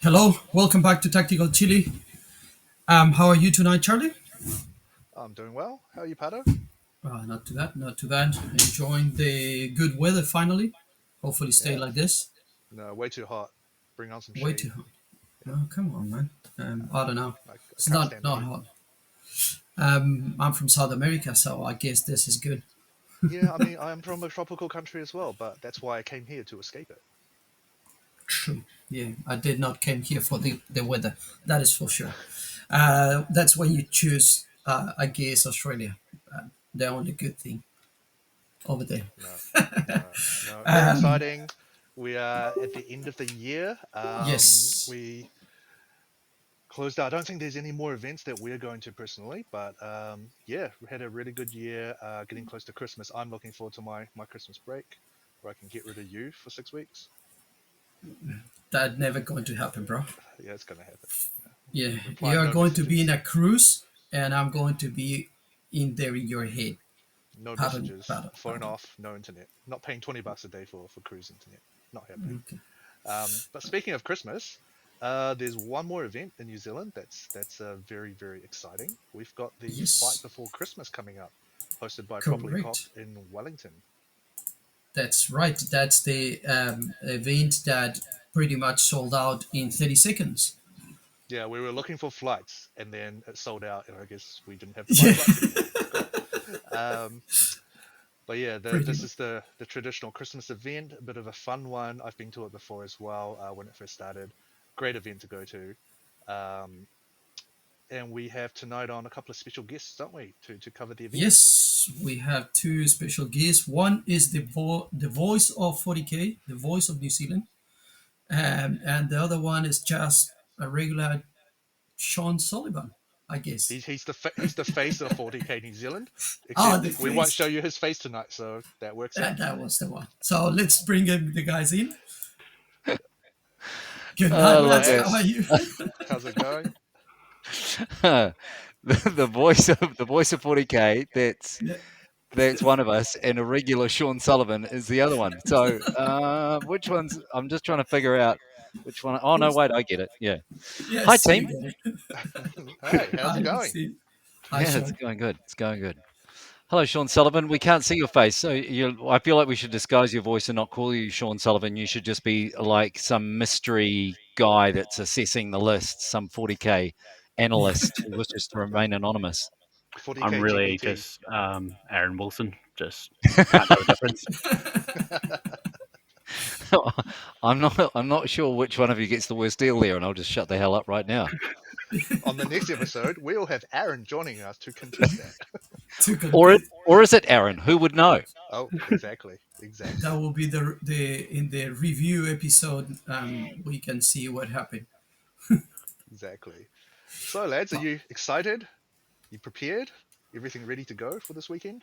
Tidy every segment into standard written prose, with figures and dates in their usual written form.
Hello, welcome back to Tactical Chile. How are you tonight, Charlie? I'm doing well. How are you, Pato? Not too bad, not too bad. Enjoying the good weather finally. Hopefully, stay Yeah. like this. No, way too hot. Bring on some Way shade. too hot. Yeah. Oh, come on, man. I don't know. I It's can't not stand the not heat. hot. I'm from South America, so I guess this is good. Yeah, I mean, I'm from a tropical country as well, but that's why I came here to escape it. True. Yeah, I did not came here for the weather. That is for sure. That's when you choose, I guess, Australia. The only good thing over there. No, no. Very Um, exciting. We are at the end of the year. yes. We closed out. I don't think there's any more events that we're going to personally, but yeah, we had a really good year. Getting close to Christmas. I'm looking forward to my Christmas break, where I can get rid of you for 6 weeks. That never going to happen, bro. Yeah, it's gonna happen. Yeah. Yeah, Reply you are no going to be in messages. a cruise, and I'm going to be in there in your head. No Pardon, messages, pardon, phone pardon. off, no internet. Not paying $20 a day for cruise internet. Not happening. Okay. But speaking of Christmas, there's one more event in New Zealand that's very very exciting. We've got the Fight Yes, Before Christmas coming up, hosted by Properly correct. Cocked in Wellington. That's right. That's the event that pretty much sold out in 30 seconds. Yeah, we were looking for flights, and then it sold out, and I guess we didn't have to buy Yeah, flights anymore. Cool. Um, But yeah, pretty this much. is the traditional Christmas event, a bit of a fun one. I've been to it before as well when it first started. Great event to go to. Um, and we have tonight on a couple of special guests, don't we, to cover the event? Yes, we have two special guests. One is the voice of 40k, the voice of New Zealand, and the other one is just a regular Sean Sullivan, I guess. He's the face of 40k New Zealand, Ah, except the we won't face. show you his face tonight, so that works out. That was the one. So let's bring the guys in. Good I night, love lads. that. How are Lads, you? how's it going? The voice of 40k. That's Yeah. that's one of us, and a regular Sean Sullivan is the other one. So which one's? I'm just trying to figure out which one. Oh no, Who's- wait, I get it. Yeah. Hi Yes, you team. get it. Hey, how's it Hi, going? see. Hi, Yeah, it's Sean. going good. It's going good. Hello, Sean Sullivan. We can't see your face, so I feel like we should disguise your voice and not call you Sean Sullivan. You should just be like some mystery guy that's assessing the list, some 40k analyst who wishes to remain anonymous. I'm 40k really GBT. just Aaron Wilson. Just can't tell the difference. I'm not sure which one of you gets the worst deal there, and I'll just shut the hell up right now. On the next episode, we'll have Aaron joining us to contest that. To Or compete. or is it Aaron? Who would know? Oh, exactly, That exactly, will be the in the review episode. We can see what happened. exactly. So, lads, are you excited? You prepared? Everything ready to go for this weekend?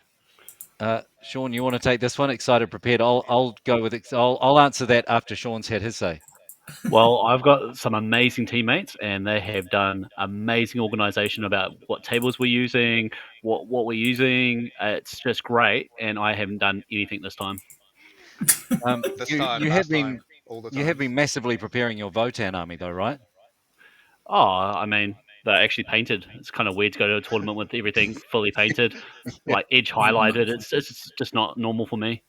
Sean, you want to take this one? Excited, prepared. I'll go with it. I'll answer that after Sean's had his say. Well, I've got some amazing teammates, and they have done amazing organisation about what tables we're using, what we're using. It's just great, and I haven't done anything this time. This You time, you have last been time, all the you have times. been massively preparing your Votan army, though, right? Oh, I mean, they're actually painted. It's kind of weird to go to a tournament with everything fully painted, like edge Not highlighted. It's just not normal for me.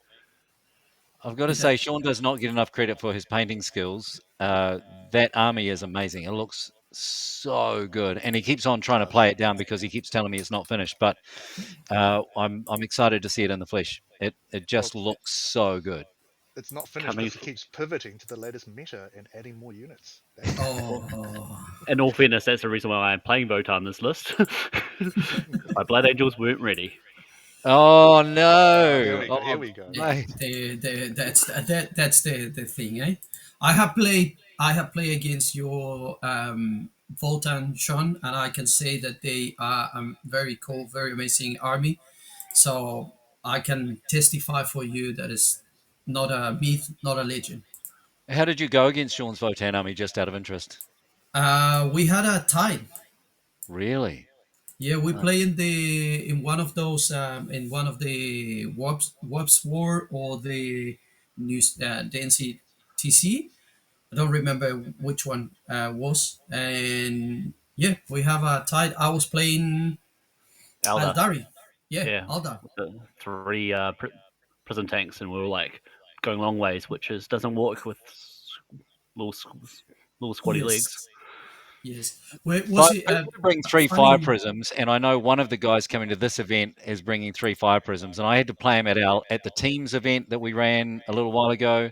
I've got to that. say, Sean does not get enough credit for his painting skills. That army is amazing. It looks so good, and he keeps on It trying to does. play it down because he keeps telling me it's not finished. But I'm excited to see it in the flesh. It Well, just looks so good. it's not finished Coming, because he keeps pivoting to the latest meta and adding more units. That's why. Oh, in all fairness, that's the reason why I'm playing Votan on this list. My Blood Angels weren't ready. Oh Here no! we go. Here Oh we go. yeah. mate. That's the thing, eh? I have played against your Voltan Sean, and I can say that they are a very cool, very amazing army. So I can testify for you that is not a myth, not a legend. How did you go against Sean's Votan army? Just out of interest. We had a tie. Really? Yeah, we Uh, play in one of those in one of the Wops War or the news the NCTC. I don't remember which one was. And yeah, we have a tied. I was playing Alda, Aldari. Yeah, yeah, Aldar. with the three prison tanks, and we were like going long ways, which doesn't work with little little squatty legs. Yes, yes. Wait, So I was it usually bring three fire funny? prisms, and I know one of the guys coming to this event is bringing three fire prisms, and I had to play him at the teams event that we ran a little while ago.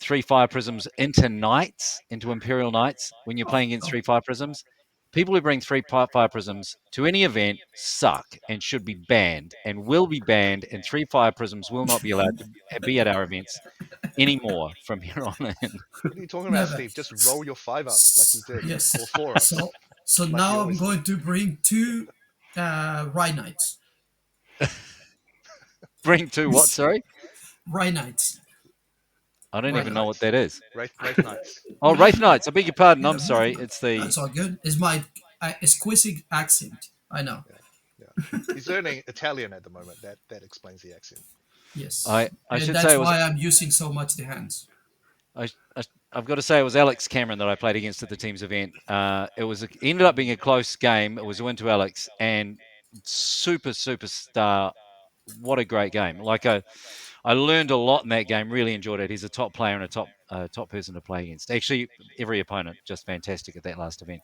Three fire prisms into knights, into Imperial Knights. When you're Oh, playing against oh, three fire prisms, people who bring three fire prisms to any event suck and should be banned, and will be banned. And three fire prisms will not be allowed to be at our events anymore from here on in. What are you talking about, never. Steve? Just roll your 5-ups like you did, or Yes. 4-ups So like you now I'm always do. going to bring two Rye Knights. Bring two what? Sorry, Rye Knights. I don't Rye even know what Knights, that is. Wraith Knights. Oh, Wraith Knights. I beg your pardon. I'm Yeah, sorry. It's the that's all good. It's my exquisite accent. I know. Yeah, yeah. He's learning Italian at the moment. That explains the accent. Yes, I and should say that's it was why I'm using so much the hands. I, I, I've got to say it was Alex Cameron that I played against at the team's event. Ended up being a close game. It was a win to Alex and superstar. What a great game! I learned a lot in that game. Really enjoyed it. He's a top player and a top person to play against. Actually, every opponent just fantastic at that last event,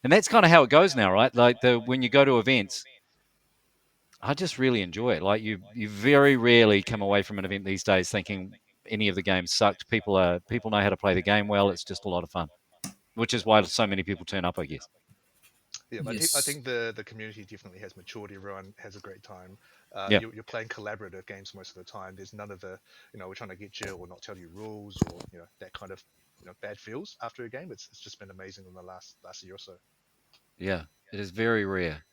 and that's kind of how it goes now, right? Like when you go to events, I just really enjoy it. Like you very rarely come away from an event these days thinking any of the games sucked. People know how to play the game well. It's just a lot of fun, which is why so many people turn up, I guess. Yeah, but I Yes, think the community definitely has matured. Everyone has a great time. Yeah, You're playing collaborative games most of the time. There's none of the, we're trying to get you or not tell you rules or that kind of bad feels after a game. It's just been amazing in the last year or so. yeah, it is very rare.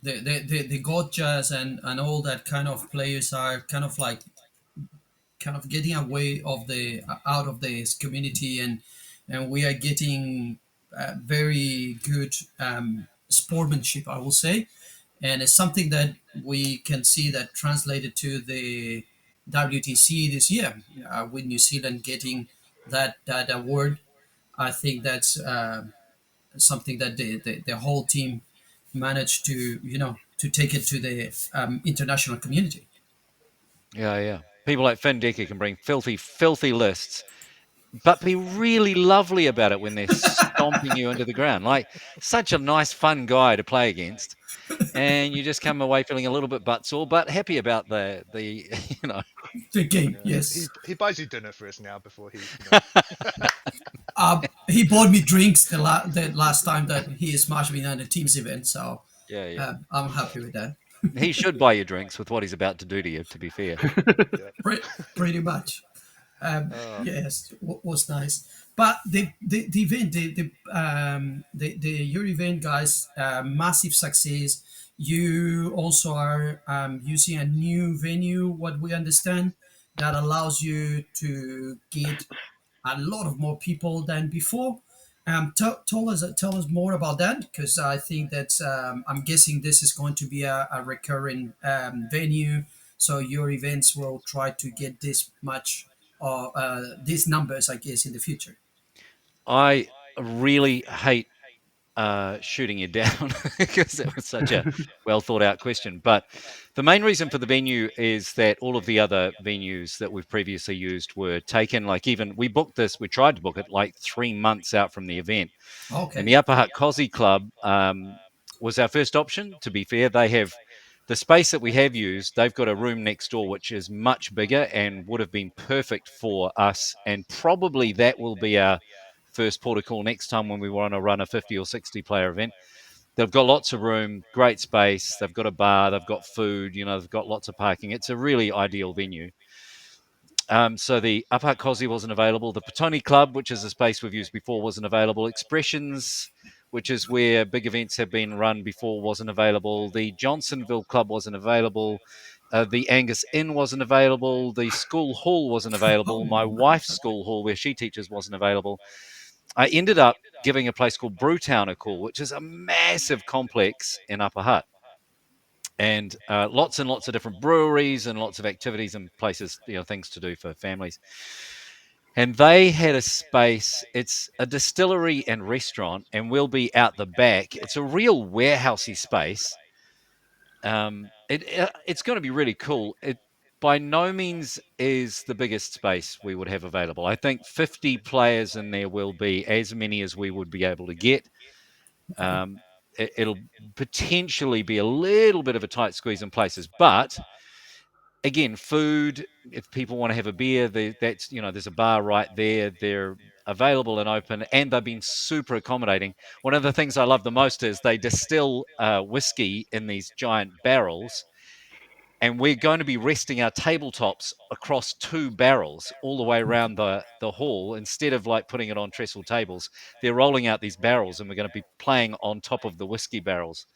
the gotchas and all that kind of players are kind of like kind of getting away of the out of this community, and we are getting very good sportsmanship, I will say, and it's something that we can see that translated to the WTC this year, with New Zealand getting that award. I think that's something that the whole team managed to to take it to the international community. Yeah, yeah. People like Finn Decker can bring filthy lists, but be really lovely about it when they're stomping you into the ground. Like such a nice, fun guy to play against, and you just come away feeling a little bit butt sore, but happy about the you know. The game, Yeah, he yes. he buys you dinner first now before he. He bought me drinks the last time that he smashed me at a team's event, so Yeah, yeah. I'm happy with that. He should buy you drinks with what he's about to do to you, to be fair. Yeah. Pretty much. Uh, Yes, was nice. But the event, the your event, guys, massive success. You also are using a new venue, what we understand, that allows you to get a lot of more people than before. Tell us more about that, because I think that I'm guessing this is going to be a recurring venue. So your events will try to get this much or these numbers, I guess, in the future. I really hate shooting you down because it was such a well thought out question. But the main reason for the venue is that all of the other venues that we've previously used were taken. Like even we tried to book it like 3 months out from the event, and Okay. the Upper Hutt Cosy Club was our first option. To be fair, they have the space that we have used. They've got a room next door which is much bigger and would have been perfect for us, and probably that will be our first port of call next time when we want to run a 50 or 60 player event. They've got lots of room, great space. They've got a bar, they've got food, they've got lots of parking. It's a really ideal venue. So the Upper Cosy wasn't available. The Petone Club, which is a space we've used before, wasn't available. Expressions, which is where big events have been run before, wasn't available. The Johnsonville Club wasn't available. The Angus Inn wasn't available. The school hall wasn't available. My Oh, wife's school hall, where she teaches, wasn't available. I ended up giving a place called Brewtown a call, which is a massive complex in Upper Hutt, and lots and lots of different breweries and lots of activities and places, things to do for families. and they had a space. It's a distillery and restaurant, and we'll be out the back. It's a real warehousey space. It's going to be really cool. It by no means is the biggest space we would have available. I think 50 players in there will be as many as we would be able to get. Okay. It'll potentially be a little bit of a tight squeeze in places, but again, food. If people want to have a beer, that's there's a bar right there. They're available and open, and they've been super accommodating. One of the things I love the most is they distill whiskey in these giant barrels, and we're going to be resting our tabletops across two barrels all the way around the hall. Instead of like putting it on trestle tables, they're rolling out these barrels, and we're going to be playing on top of the whiskey barrels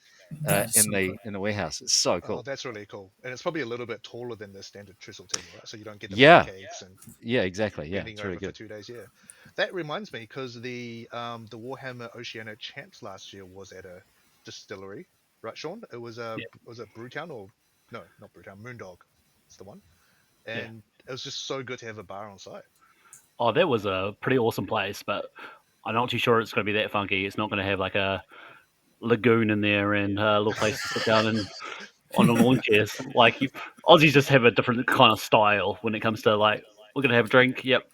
That is in so cool. the warehouse. It's so Oh, cool. that's really cool. And it's probably a little bit taller than the standard trestle table, right? So you don't get the Yeah, pancakes and yeah, exactly. Yeah, bending it's really over for good. 2 days. Yeah, that reminds me because the Warhammer Oceania Champs last year was at a distillery, right, Sean? It was Yeah. was it Brewtown or no, not Brewtown, Moondog. It's the one, Yeah. and it was just so good to have a bar on site. Oh, that was a pretty awesome place, but I'm not too sure it's going to be that funky. It's not going to have like a lagoon in there and a little place to sit down and on the lawn chairs. Like Aussies just have a different kind of style when it comes to like we're going to have a drink. Yep.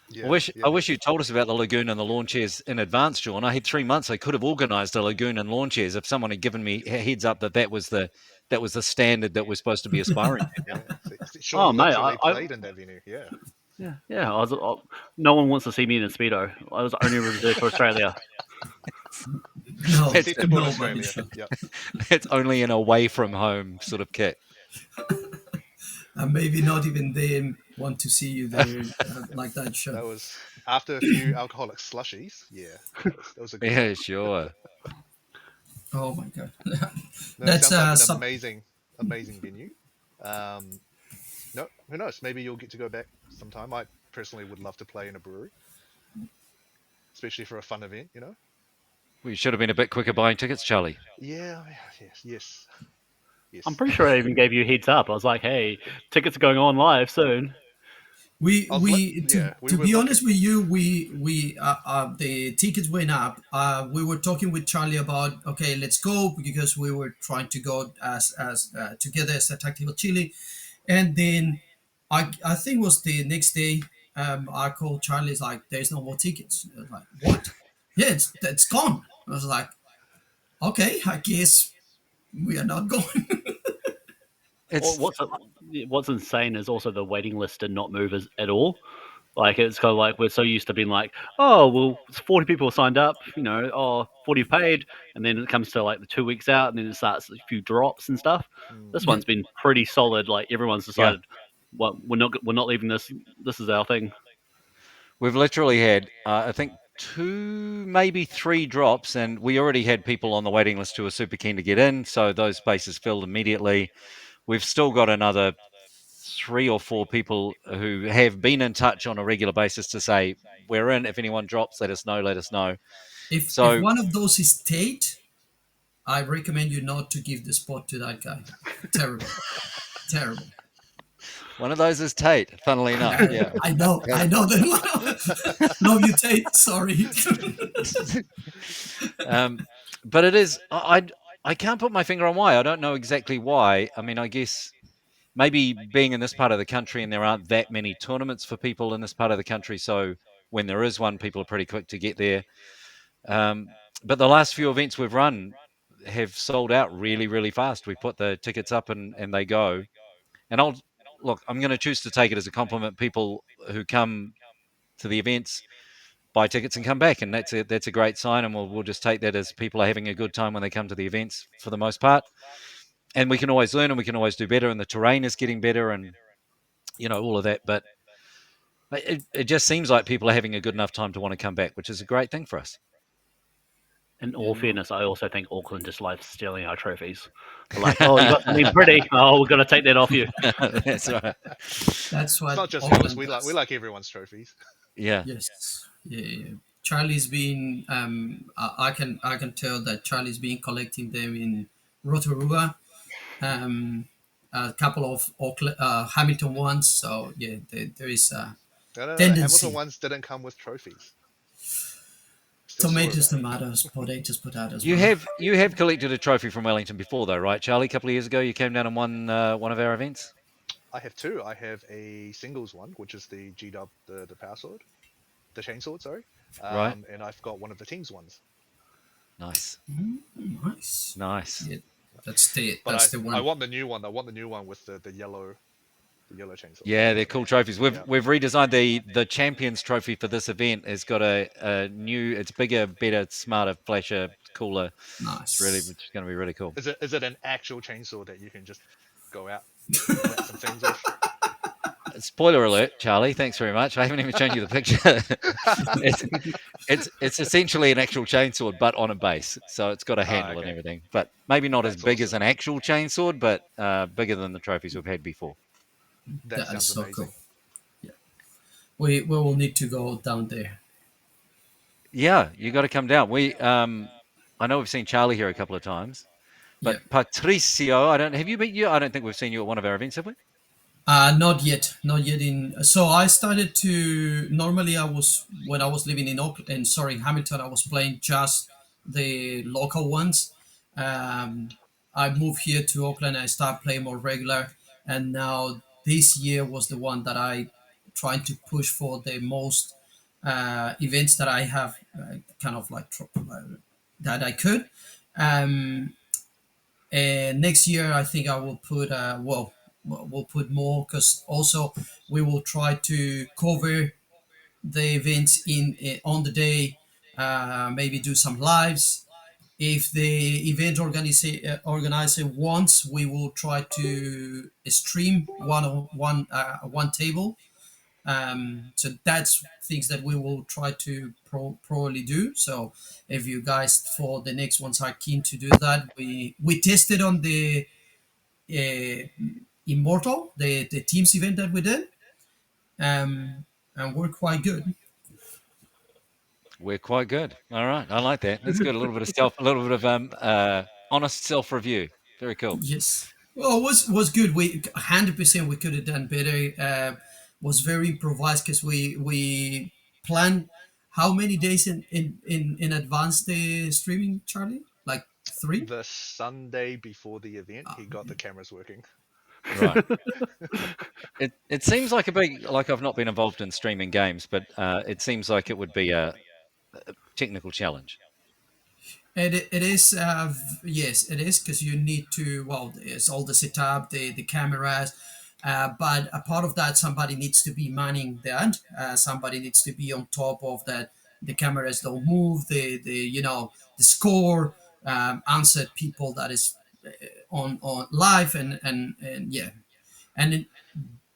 I Yeah, wish yeah, I wish you told us about the lagoon and the lawn chairs in advance, John. I had 3 months. I could have organised a lagoon and lawn chairs if someone had given me a heads up that was the standard that we're supposed to be aspiring to. yeah. Oh, Sean mate, literally played in that venue. Yeah. yeah. No one wants to see me in a speedo. I was only reserved for Australia. No, It's, Acceptable in nobody Australia. should. Yep. it's only an away from home sort of kit. And maybe not even them want to see you there like that show. That was after a few alcoholic slushies. Yeah, that was a good Yeah, one. sure. Oh my god. No, it That's sounds like an some. amazing venue. Um, no, who knows? Maybe you'll get to go back sometime. I personally would love to play in a brewery, especially for a fun event. You know? We should have been a bit quicker buying tickets, Charlie. Yeah, yes. I'm pretty sure I even gave you a heads up. I was like, hey, tickets are going on live soon. We We to were be looking. honest with you, we the tickets went up. We were talking with Charlie about okay, let's go because we were trying to go as together as a tactical Chile, and then I think it was the next day. I called Charlie's like, there's no more tickets. I was like, what? Yeah, it's gone. I was like, okay, I guess we are not going. Well, It's what's insane is also the waiting list did not move at all. Like it's kind of like we're so used to being like, oh well, 40 people signed up, 40 paid, and then it comes to like the 2 weeks out, and then it starts a few drops and stuff. Mm, This Yeah. one's been pretty solid. Like everyone's yeah. decided, well, we're not leaving this. This is our thing. We've literally had, I think, 2, maybe 3 drops, and we already had people on the waiting list who were super keen to get in, so those spaces filled immediately. We've still got another 3 or 4 people who have been in touch on a regular basis to say, we're in. If anyone drops, let us know, let us know. If So one of those is Tate, I recommend you not to give the spot to that guy. Terrible, terrible. one of those is Tate, funnily enough. Yeah. I know that. Love you, Tate. Sorry. But it is, I can't put my finger on why. I don't know exactly why. I mean, I guess maybe being in this part of the country and there aren't that many tournaments for people in this part of the country. So when there is one, people are pretty quick to get there. Um, but the last few events we've run have sold out really, really fast. We put the tickets up and they go. And I'm going to choose to take it as a compliment. People who come to the events buy tickets and come back, and that's a great sign. And we'll just take that as people are having a good time when they come to the events for the most part. And we can always learn and we can always do better, and the terrain is getting better, and all of that. But it just seems like people are having a good enough time to want to come back, which is a great thing for us. In Yeah, all no, fairness, I also think Auckland just likes stealing our trophies. They're like, oh, you got something pretty. Oh, we're gonna take that off you. That's right. that's it's what not just yours. Auckland We does. like everyone's trophies. Yeah. Yes. Yeah. Charlie's been. I can tell that Charlie's been collecting them in Rotorua. A couple of Hamilton ones. So yeah, there is No. The Hamilton tendency. ones didn't come with trophies. Still sore Tomatoes, about it. tomatoes, potatoes, potatoes, You brother. have collected a trophy from Wellington before, though, right, Charlie? A couple of years ago, you came down and won one of our events. I have two. I have a singles one, which is the G Dub, the power sword, the chainsword, sorry. Right. And I've got one of the teams ones. Nice. Nice. Nice. Yeah, that's But the I one. want the new one. I want the new one with the yellow chainsaw. Yeah, they're cool trophies. We've Yeah. we've redesigned the Champions Trophy for this event. It's got a new, it's bigger, better, smarter, flasher, cooler. It's Nice. going to be really cool. Is it an actual chainsaw that you can just go out and whack some things with? Spoiler alert, Charlie. Thanks very much. I haven't even shown you the picture. it's essentially an actual chainsword, but on a base. So it's got a handle and Okay. everything. But maybe not as That's big as awesome. an actual chainsword, but bigger than the trophies we've had before. That That is sounds so amazing. cool. Yeah, we will need to go down there. Yeah, you got to come down. I know we've seen Charlie here a couple of times, Yeah. but Patricio, have you met you? I don't think we've seen you at one of our events, have we? Not yet, not yet. In so I started to normally I was when I was living in Auckland, and sorry, Hamilton. I was playing just the local ones. Um, I moved here to Auckland. I started playing more regular, and now this year was the one that I trying to push for the most events that I have kind of like that I could. Um, and next year I think I will put we'll put more because also we will try to cover the events in on the day, maybe do some lives. If the event organizer wants, we will try to stream one table. So that's things that we will try to probably do. So if you guys for the next ones are keen to do that, we tested on the uh, Immortal, the teams event that we did, and we're quite good. We're quite good. All right, I like that. That's good. A little bit of a little bit of honest self review. Very cool. Yes. Well, was good. We 100% we could have done better. Was very improvised because we planned how many days in advance the streaming, Charlie? Like three? The Sunday before the event, he got the cameras working. Right. It seems like a big, like I've not been involved in streaming games, but it seems like it would be a technical challenge. It is, yes, it is because you need to, well, it's all the setup, the cameras, but a part of that, somebody needs to be manning that. Somebody needs to be on top of that. The cameras don't move. The score, answer people that is on live and yeah, and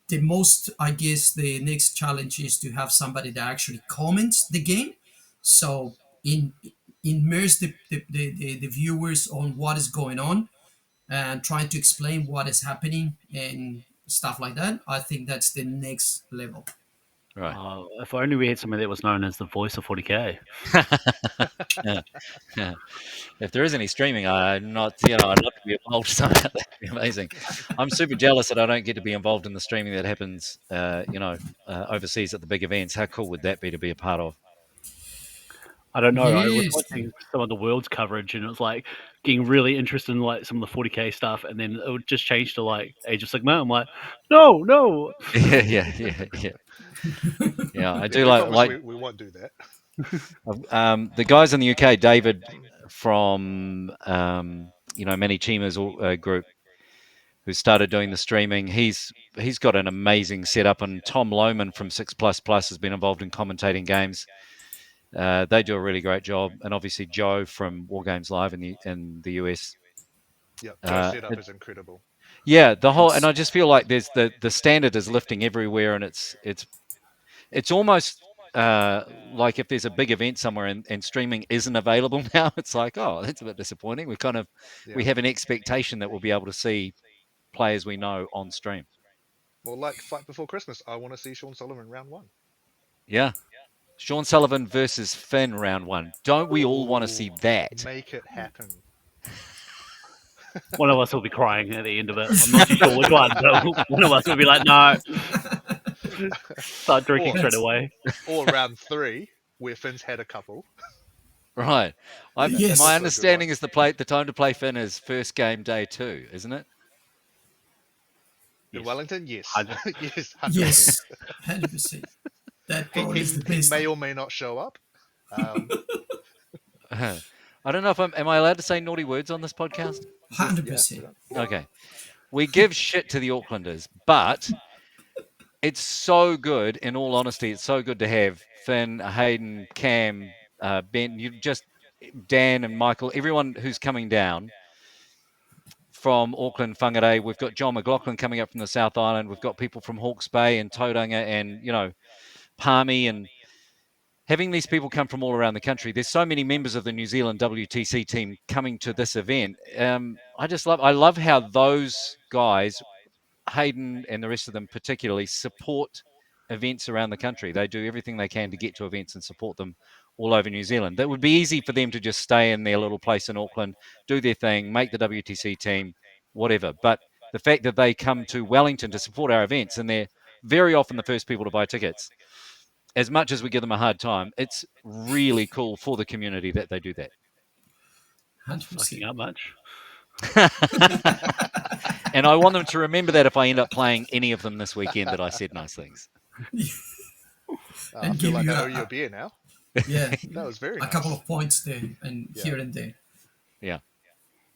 the most I guess the next challenge is to have somebody that actually comments the game, so in immerse the viewers on what is going on and trying to explain what is happening and stuff like that. I think that's the next level. Right. If only we had somebody that was known as the voice of 40k. If there is any streaming, I'm not, I'd love to be involved somehow. That'd be amazing. I'm super jealous that I don't get to be involved in the streaming that happens, overseas at the big events. How cool would that be to be a part of? I don't know. I was Yes. watching some of the world's coverage, and it was like getting really interested in like some of the 40k stuff, and then it would just change to like Age of Sigmar. I'm like, no. Yeah. Yeah, I do We promise like we won't do that. the guys in the UK, David from Manny Chima's group, who started doing the streaming. He's got an amazing setup, and Tom Lohman from 6++ has been involved in commentating games. They do a really great job, and obviously Joe from Wargames Live in the US. Yeah, Joe's setup is incredible. Yeah, the whole, and I just feel like there's the standard is lifting everywhere, and it's almost like if there's a big event somewhere and streaming isn't available now, it's like, oh, that's a bit disappointing. We have an expectation that we'll be able to see players we know on stream. Well, like Fight Before Christmas, I want to see Sean Sullivan round 1. Yeah. Sean Sullivan versus Finn round 1. Don't we all want to see that? Make it happen. One of us will be crying at the end of it. I'm not too sure which one, but one of us will be like, no. Start drinking Or- straight away. Or round 3, where Finn's had a couple. Right. Yes. My Also a good understanding one. is the time to play Finn is first game day 2, isn't it? In Yes. Wellington, yes. 100. Yes, 100%. Yes, 100%. That probably is the He best may time. or may not show up. Um, I don't know if am I allowed to say naughty words on this podcast? yeah. 100%. Okay. We give shit to the Aucklanders, but it's so good, in all honesty, it's so good to have Finn, Hayden, Cam, Ben, Dan and Michael, everyone who's coming down from Auckland, Whangarei. We've got John McLaughlin coming up from the South Island. We've got people from Hawke's Bay and Tauranga and, Palmy, and having these people come from all around the country. There's so many members of the New Zealand WTC team coming to this event. I love how those guys, Hayden and the rest of them particularly, support events around the country. They do everything they can to get to events and support them all over New Zealand. That would be easy for them to just stay in their little place in Auckland, do their thing, make the WTC team, whatever. But the fact that they come to Wellington to support our events, and they're very often the first people to buy tickets, as much as we give them a hard time, it's really cool for the community that they do that. That's fucking 100%. up much. And I want them to remember that if I end up playing any of them this weekend, that I said nice things. I And feel give like you I owe you a beer now. yeah, That was very a nice. couple of points there and Yeah. here and there.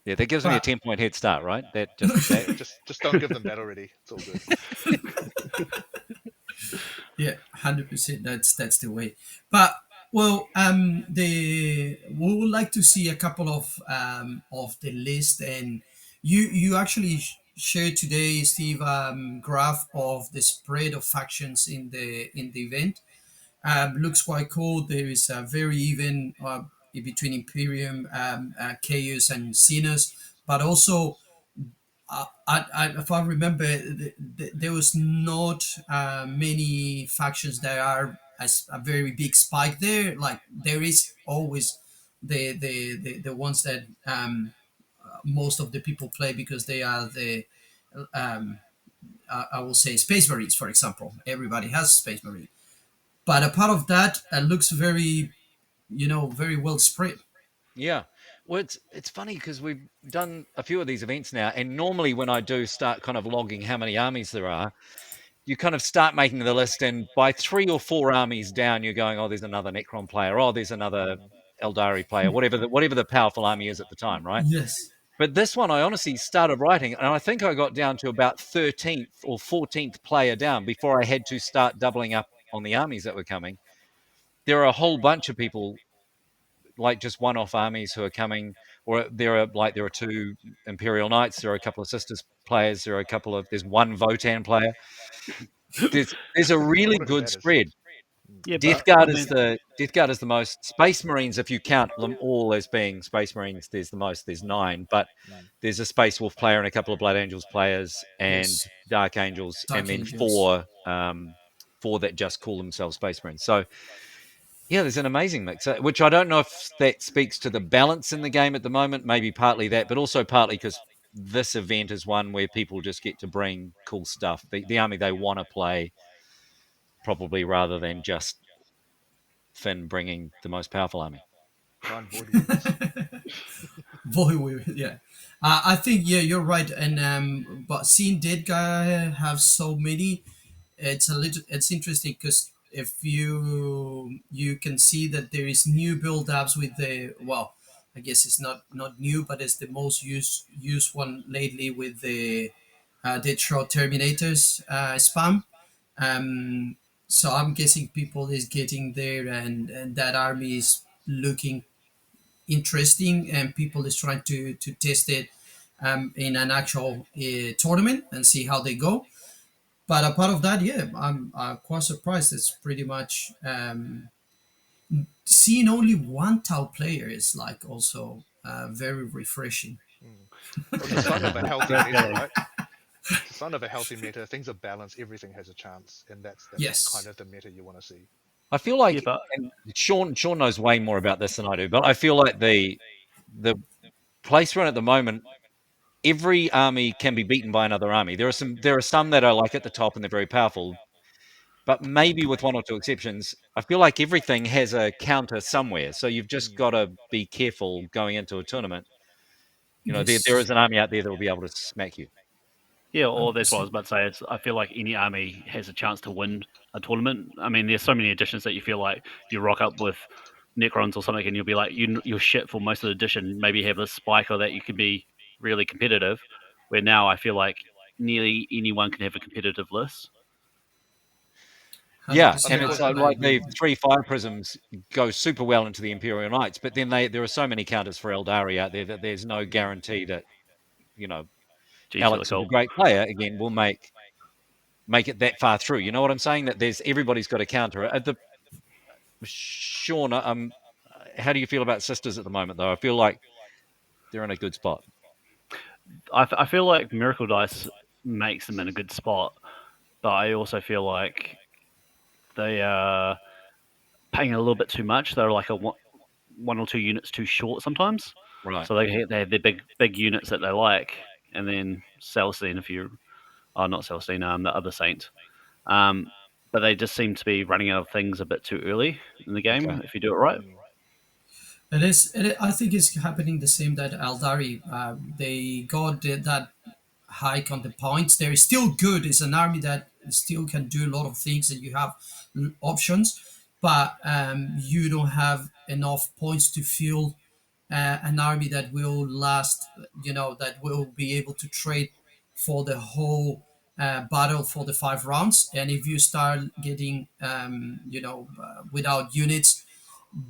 Yeah, that gives me a But 10-point head start, right? That Just don't give them that already. It's all good. yeah, 100%. That's the way. But well, we would like to see a couple of the list, and you actually shared today, Steve, graph of the spread of factions in the event. Looks quite cool. There is a very even between Imperium, Chaos, and Xenos, but also if I remember, there was not many factions that are as a very big spike there. Like there is always the ones that most of the people play because they are the um, I will say Space Marines, for example. Everybody has Space Marine, but a part of that looks very very well spread. Yeah. Well, it's funny because we've done a few of these events now, and normally when I do start kind of logging how many armies there are, you kind of start making the list, and by 3 or 4 armies down, you're going, oh, there's another Necron player, oh, there's another Eldari player, whatever the powerful army is at the time, right? Yes. But this one, I honestly started writing, and I think I got down to about 13th or 14th player down before I had to start doubling up on the armies that were coming. There are a whole bunch of people, like just one-off armies, who are coming, or there are 2 Imperial Knights, there are a couple of Sisters players, there's one Votan player. There's a really What a good that is. spread. Yeah, Death but Guard I is mean, the most. Space Marines, if you count them all as being Space Marines, there's the most. There's 9, but Mm. there's a Space Wolf player and a couple of Blood Angels players and Yes. Dark Angels, and Dark then Angels. four that just call themselves Space Marines. So yeah, there's an amazing mix, which I don't know if that speaks to the balance in the game at the moment. Maybe partly that, but also partly because this event is one where people just get to bring cool stuff, the army they want to play, probably, rather than just Finn bringing the most powerful army. Blind Void Weavers. Yeah. I think you're right, and but seeing Dead Guy have so many, it's interesting because if you can see that there is new build ups with the well, I guess it's not new, but it's the most used one lately with the Deadshot Terminators spam. Um, so I'm guessing people is getting there, and that army is looking interesting, and people is trying to test it in an actual tournament and see how they go. But a part of that, yeah, I'm quite surprised. It's pretty much seeing only one Tau player is like also very refreshing. Well, it's a sign of a healthy Great meta, feeling. right? It's a sign of a healthy meta. Things are balanced. Everything has a chance, and that's Yes. kind of the meta you want to see. I feel like, yeah, but and Sean knows way more about this than I do, but I feel like the place we're in at the moment, every army can be beaten by another army. There are some that are like at the top and they're very powerful. but maybe with one or two exceptions, I feel like everything has a counter somewhere. So you've just got to be careful going into a tournament. There Yes, is an army out there that will be able to smack you. Yeah, or that's what I was 100%. about to say. I feel like any army has a chance to win a tournament. I mean, there's so many editions that you feel like you rock up with Necrons or something, and you'll be like, you're shit for most of the edition. Maybe you have this spike or that you can be really competitive. Where now I feel like nearly anyone can have a competitive list. Yeah, I and 100%. think it's with I like agree the with you. 3 fire prisms go super well into the Imperial Knights, but then there are so many counters for Eldari out there that there's no guarantee that you know Geez, really Alex, who's cool. a great player, again will make it that far through. You know what I'm saying? That everybody's got a counter. Sean, how do you feel about sisters at the moment? Though I feel like they're in a good spot. I feel like Miracle Dice makes them in a good spot, but I also feel like they are paying a little bit too much. They're like one or two units too short sometimes. Right. So they have their big units that they like, and then Celestine, if you not Celestine, the other saint. Um, but they just seem to be running out of things a bit too early in the Okay. game if you do it right. I think it's happening the same that Aldari. They got that hike on the points. They're still good. It's an army that still can do a lot of things, and you have options, but you don't have enough points to fill an army that will last. That will be able to trade for the whole battle for the 5 rounds. And if you start getting, without units,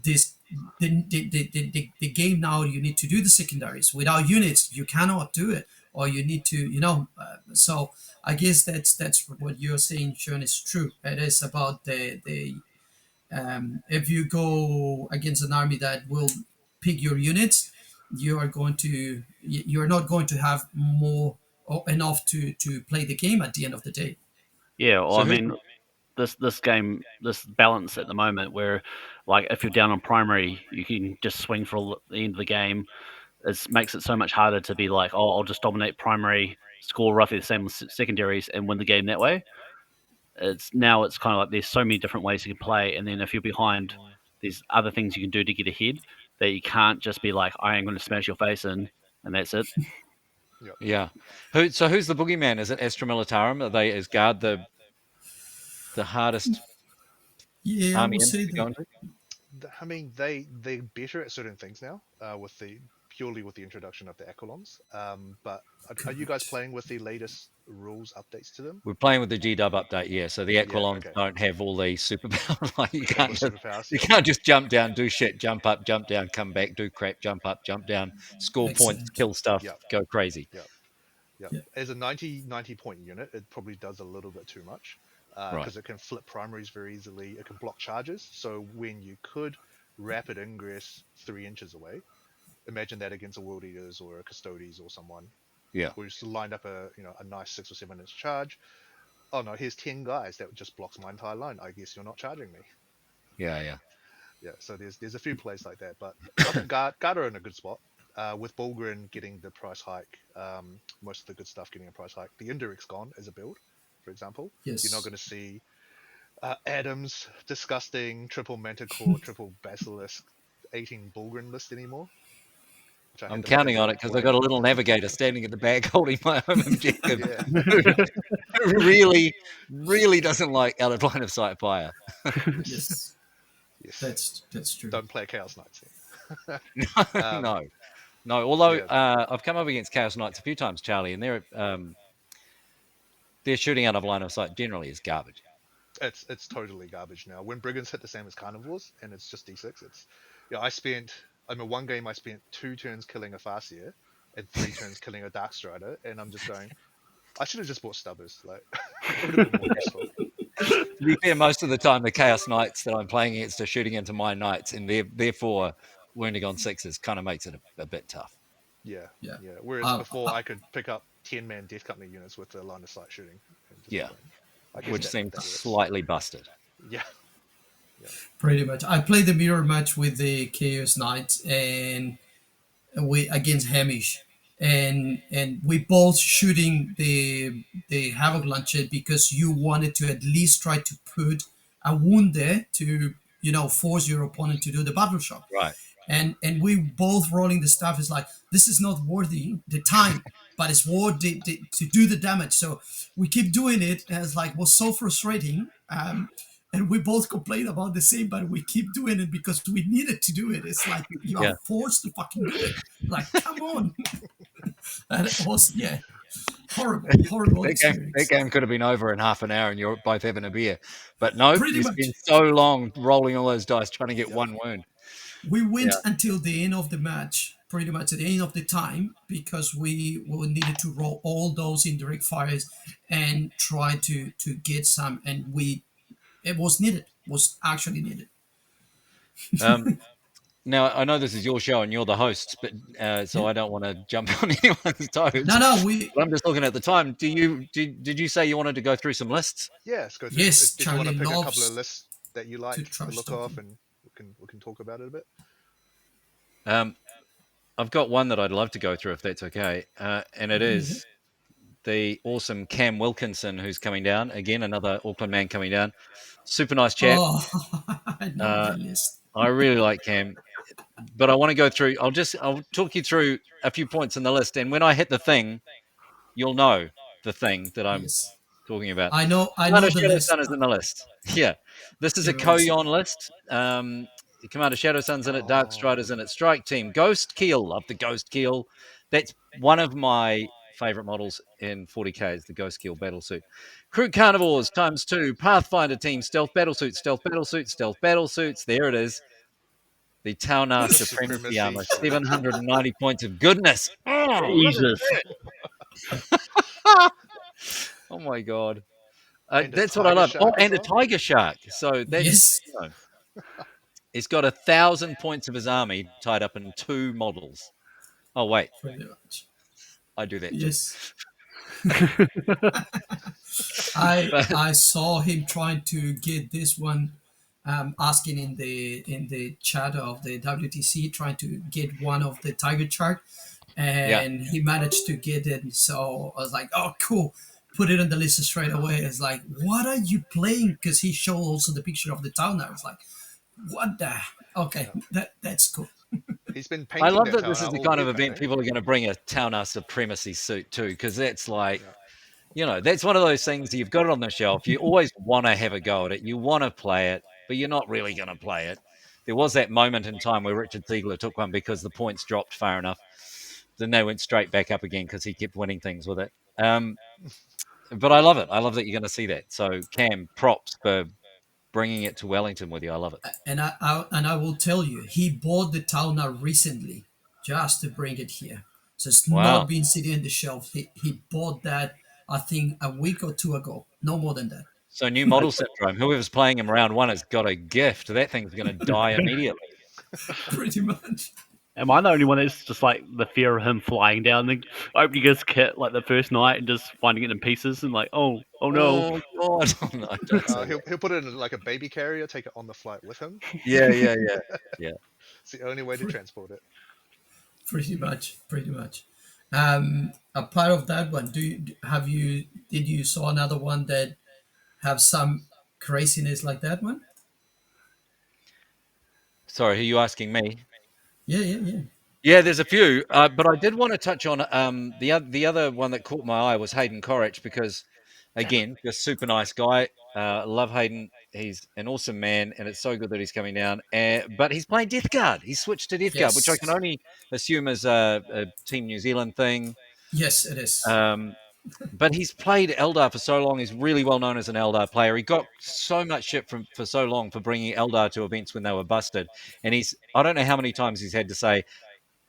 this the game now, you need to do the secondaries without units. You cannot do it, or you need to, so I guess that's what you're saying, Sean, is true. It is about the if you go against an army that will pick your units, you're not going to have more or enough to play the game at the end of the day. Yeah, well, So I who? mean, this game, this balance at the moment, where like if you're down on primary, you can just swing for the end of the game. It makes it so much harder to be like, oh, I'll just dominate primary, score roughly the same as secondaries, and win the game that way. It's kind of like there's so many different ways you can play, and then if you're behind, there's other things you can do to get ahead that you can't just be like, I am going to smash your face in, and that's it. Yep. Yeah. Who's the boogeyman? Is it Astra Militarum? Is Guard the hardest Yeah, I army would in say to go that. into? I mean, they're better at certain things now with the purely with the introduction of the Aquilons. But are you guys playing with the latest rules updates to them? We're playing with the GW update, yeah. So the Yeah. Aquilons Okay. don't have all these superpowers. Like All the superpowers. you Yep. can't just jump down, do shit, jump up, jump down, come back, do crap, jump up, jump down, score points, Excellent. kill stuff, Yep. go crazy. Yep. Yep. Yeah, As a 90 point unit, it probably does a little bit too much Right. because it can flip primaries very easily. It can block charges. So when you could rapid ingress 3 inches away, imagine that against a World Eaters or a Custodes or someone Yeah. who's lined up a nice 6 or 7 inch charge. Oh no, here's 10 guys that just blocks my entire line. I guess you're not charging me. Yeah, yeah. Yeah, so there's a few plays like that, but I think guard are in a good spot. With Bulgrin getting the price hike, most of the good stuff getting a price hike. The indirect's gone as a build, for example. You're not yes. going to see Adam's disgusting triple Manticore, triple Basilisk, 18 Bulgrin list anymore, which I I'm had to make a counting on it joke because I've got playing. a little navigator standing at the back holding my home objective Yeah, who really, really doesn't like out of line of sight fire. yes, Yes, yes. that's true. Don't play Chaos Knights then. No, no. Although Yeah, I've come up against Chaos Knights a few times, Charlie, and their shooting out of line of sight generally is garbage. it's totally garbage now. When brigands hit the same as carnivores and it's just d6, it's one game I spent 2 turns killing a Farseer and 3 turns killing a Dark Strider, and I'm just going, I should have just bought Stubbers. Like it would have been more useful. To be fair, most of the time the Chaos Knights that I'm playing against are shooting into my knights, and therefore wounding on sixes kind of makes it a bit tough. Yeah, Yeah. yeah. Whereas Uh, before I could pick up 10-man Death Company units with the line of sight shooting and just Yeah, be going, I guess which that seems works. slightly busted. Yeah, yeah. Pretty much. I played the mirror match with the Chaos Knights and we against Hamish. and we both shooting the havoc launcher because you wanted to at least try to put a wound there to force your opponent to do the battle shock. Right. And we both rolling the stuff is like, this is not worthy the time, but it's worth to do the damage. So we keep doing it, and it's like, was so frustrating. And we both complain about the same, but we keep doing it because we needed to do it. It's like you are Yeah. forced to fucking do it. Like, come on. And it was, yeah, horrible That experience. game could have been over in half an hour and you're both having a beer. But no, Pretty you spend much. so long rolling all those dice trying to get Yep. one wound. We went Yeah. until the end of the match, pretty much at the end of the time, because we needed to roll all those indirect fires and try to get some, and it was needed, was actually needed. Um, now, I know this is your show and you're the host, but so Yeah. I don't want to jump on anyone's toes. No, we But I'm just looking at the time. Did you say you wanted to go through some lists? Yeah, let's go through. yes, Did you want to Charlie pick a couple of loves lists that you like to the trash look of, talking. and we can talk about it a bit? I've got one that I'd love to go through if that's okay, and it is the awesome Cam Wilkinson who's coming down again, another Auckland man coming down. Super nice chap. Oh, I know Uh, that list. I really like Cam, but I want to go through. I'll talk you through a few points in the list, and when I hit the thing, you'll know the thing that I'm Yes, talking about. I know Commander the Shadow list. Sun is in the list. Yeah, this is a Give me one Koyon second. list. Commander Shadow Sun's in it. Dark Strider's Oh, in it. Strike Team. Ghost Keel. Love the Ghost Keel. That's one of my favorite models in 40k is the Ghost Keel battlesuit. Crew Carnivores ×2. Pathfinder Team. Stealth Battlesuit. Stealth Battlesuit. Stealth Battlesuits. There it is. The Taunar the Supremacy supremacy. Armor. 790 points of goodness. Oh, look at Jesus. that. Oh my god. And a That's what I tiger love. Oh, shark as and a well. tiger shark. So that's, Yes, you know, he's got 1,000 points of his army tied up in 2 models. Oh wait, pretty much. I do that too. Yes. I But I saw him trying to get this one, asking in the chat of the WTC, trying to get one of the tiger shark, yeah, and he managed to get it. So I was like, oh, cool. Put it on the list straight away. It's like, what are you playing? Because he showed also the picture of the town. I was like, what the? Okay, Yeah. that's cool. He's been I painting love that that town this is the all kind of week, I event think. people are going to bring a Taunar Supremacy suit too, because that's like, Yeah. you know, that's one of those things that you've got it on the shelf. You always want to have a go at it. You want to play it, but you're not really going to play it. There was that moment in time where Richard Ziegler took one because the points dropped far enough. Then they went straight back up again because he kept winning things with it. But I love it. I love that you're going to see that. So Cam, props for bringing it to Wellington with you. I love it. And I will tell you, he bought the Tauna recently just to bring it here. So it's not Wow. been sitting on the shelf. He bought that, I think, a week or two ago. No more than that. So new model syndrome. Whoever's playing him round one has got a gift. That thing's going to die immediately. Pretty much. Am I the only one that's just like the fear of him flying down the opening his kit like the first night and just finding it in pieces and like, oh no. Oh God! Oh, no, don't say He'll that. he'll put it in like a baby carrier, take it on the flight with him. Yeah. It's the only way to transport it. Pretty much. Pretty much. A part of that one, did you saw another one that have some craziness like that one? Sorry, who are you asking me? Yeah. Yeah, there's a few, but I did want to touch on the other one that caught my eye was Hayden Corrich because, again, just super nice guy. Love Hayden. He's an awesome man, and it's so good that he's coming down. But he's playing Death Guard. He's switched to Death Guard, which I can Yes. only assume is a Team New Zealand thing. Yes, it is. But he's played Eldar for so long. He's really well known as an Eldar player. He got so much shit for so long for bringing Eldar to events when they were busted. And I don't know how many times he's had to say,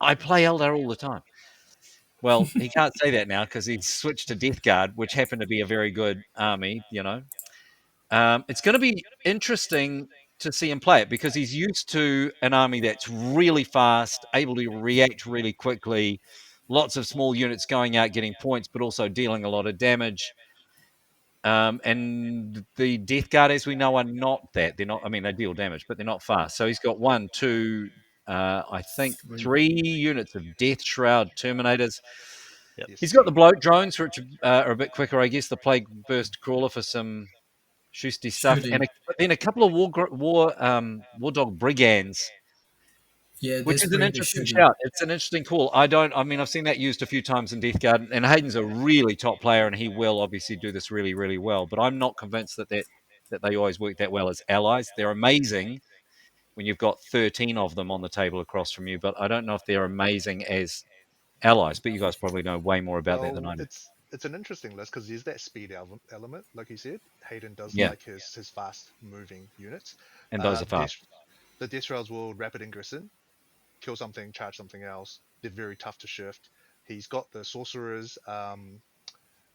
I play Eldar all the time. Well, he can't say that now because he's switched to Death Guard, which happened to be a very good army, you know. It's going to be interesting to see him play it because he's used to an army that's really fast, able to react really quickly, lots of small units going out getting points, but also dealing a lot of damage. And the Death Guard, as we know, are not that. They're not, I mean, they deal damage, but they're not fast. So he's got 1, 2, I think Three. 3 units of Death Shroud Terminators. Yep. He's got the Yes. bloat drones, which are a bit quicker, I guess. The Plague Burst Crawler for some shoosty stuff, Shooting. but then a couple of war dog brigands, Yeah, which this is an bring the interesting shooting. shout. It's an interesting call. I mean, I've seen that used a few times in Death Guard, and Hayden's a really top player, and he will obviously do this really, really well. But I'm not convinced that they always work that well as allies. They're amazing when you've got 13 of them on the table across from you, but I don't know if they're amazing as allies. But you guys probably know way more about that than Well, I do. it's an interesting list because there's that speed element, like you said. Hayden does Yeah, like his fast moving units. and those are Death, fast. the Death Rails will rapid ingress in, kill something, charge something else. They're very tough to shift. He's got the sorcerers,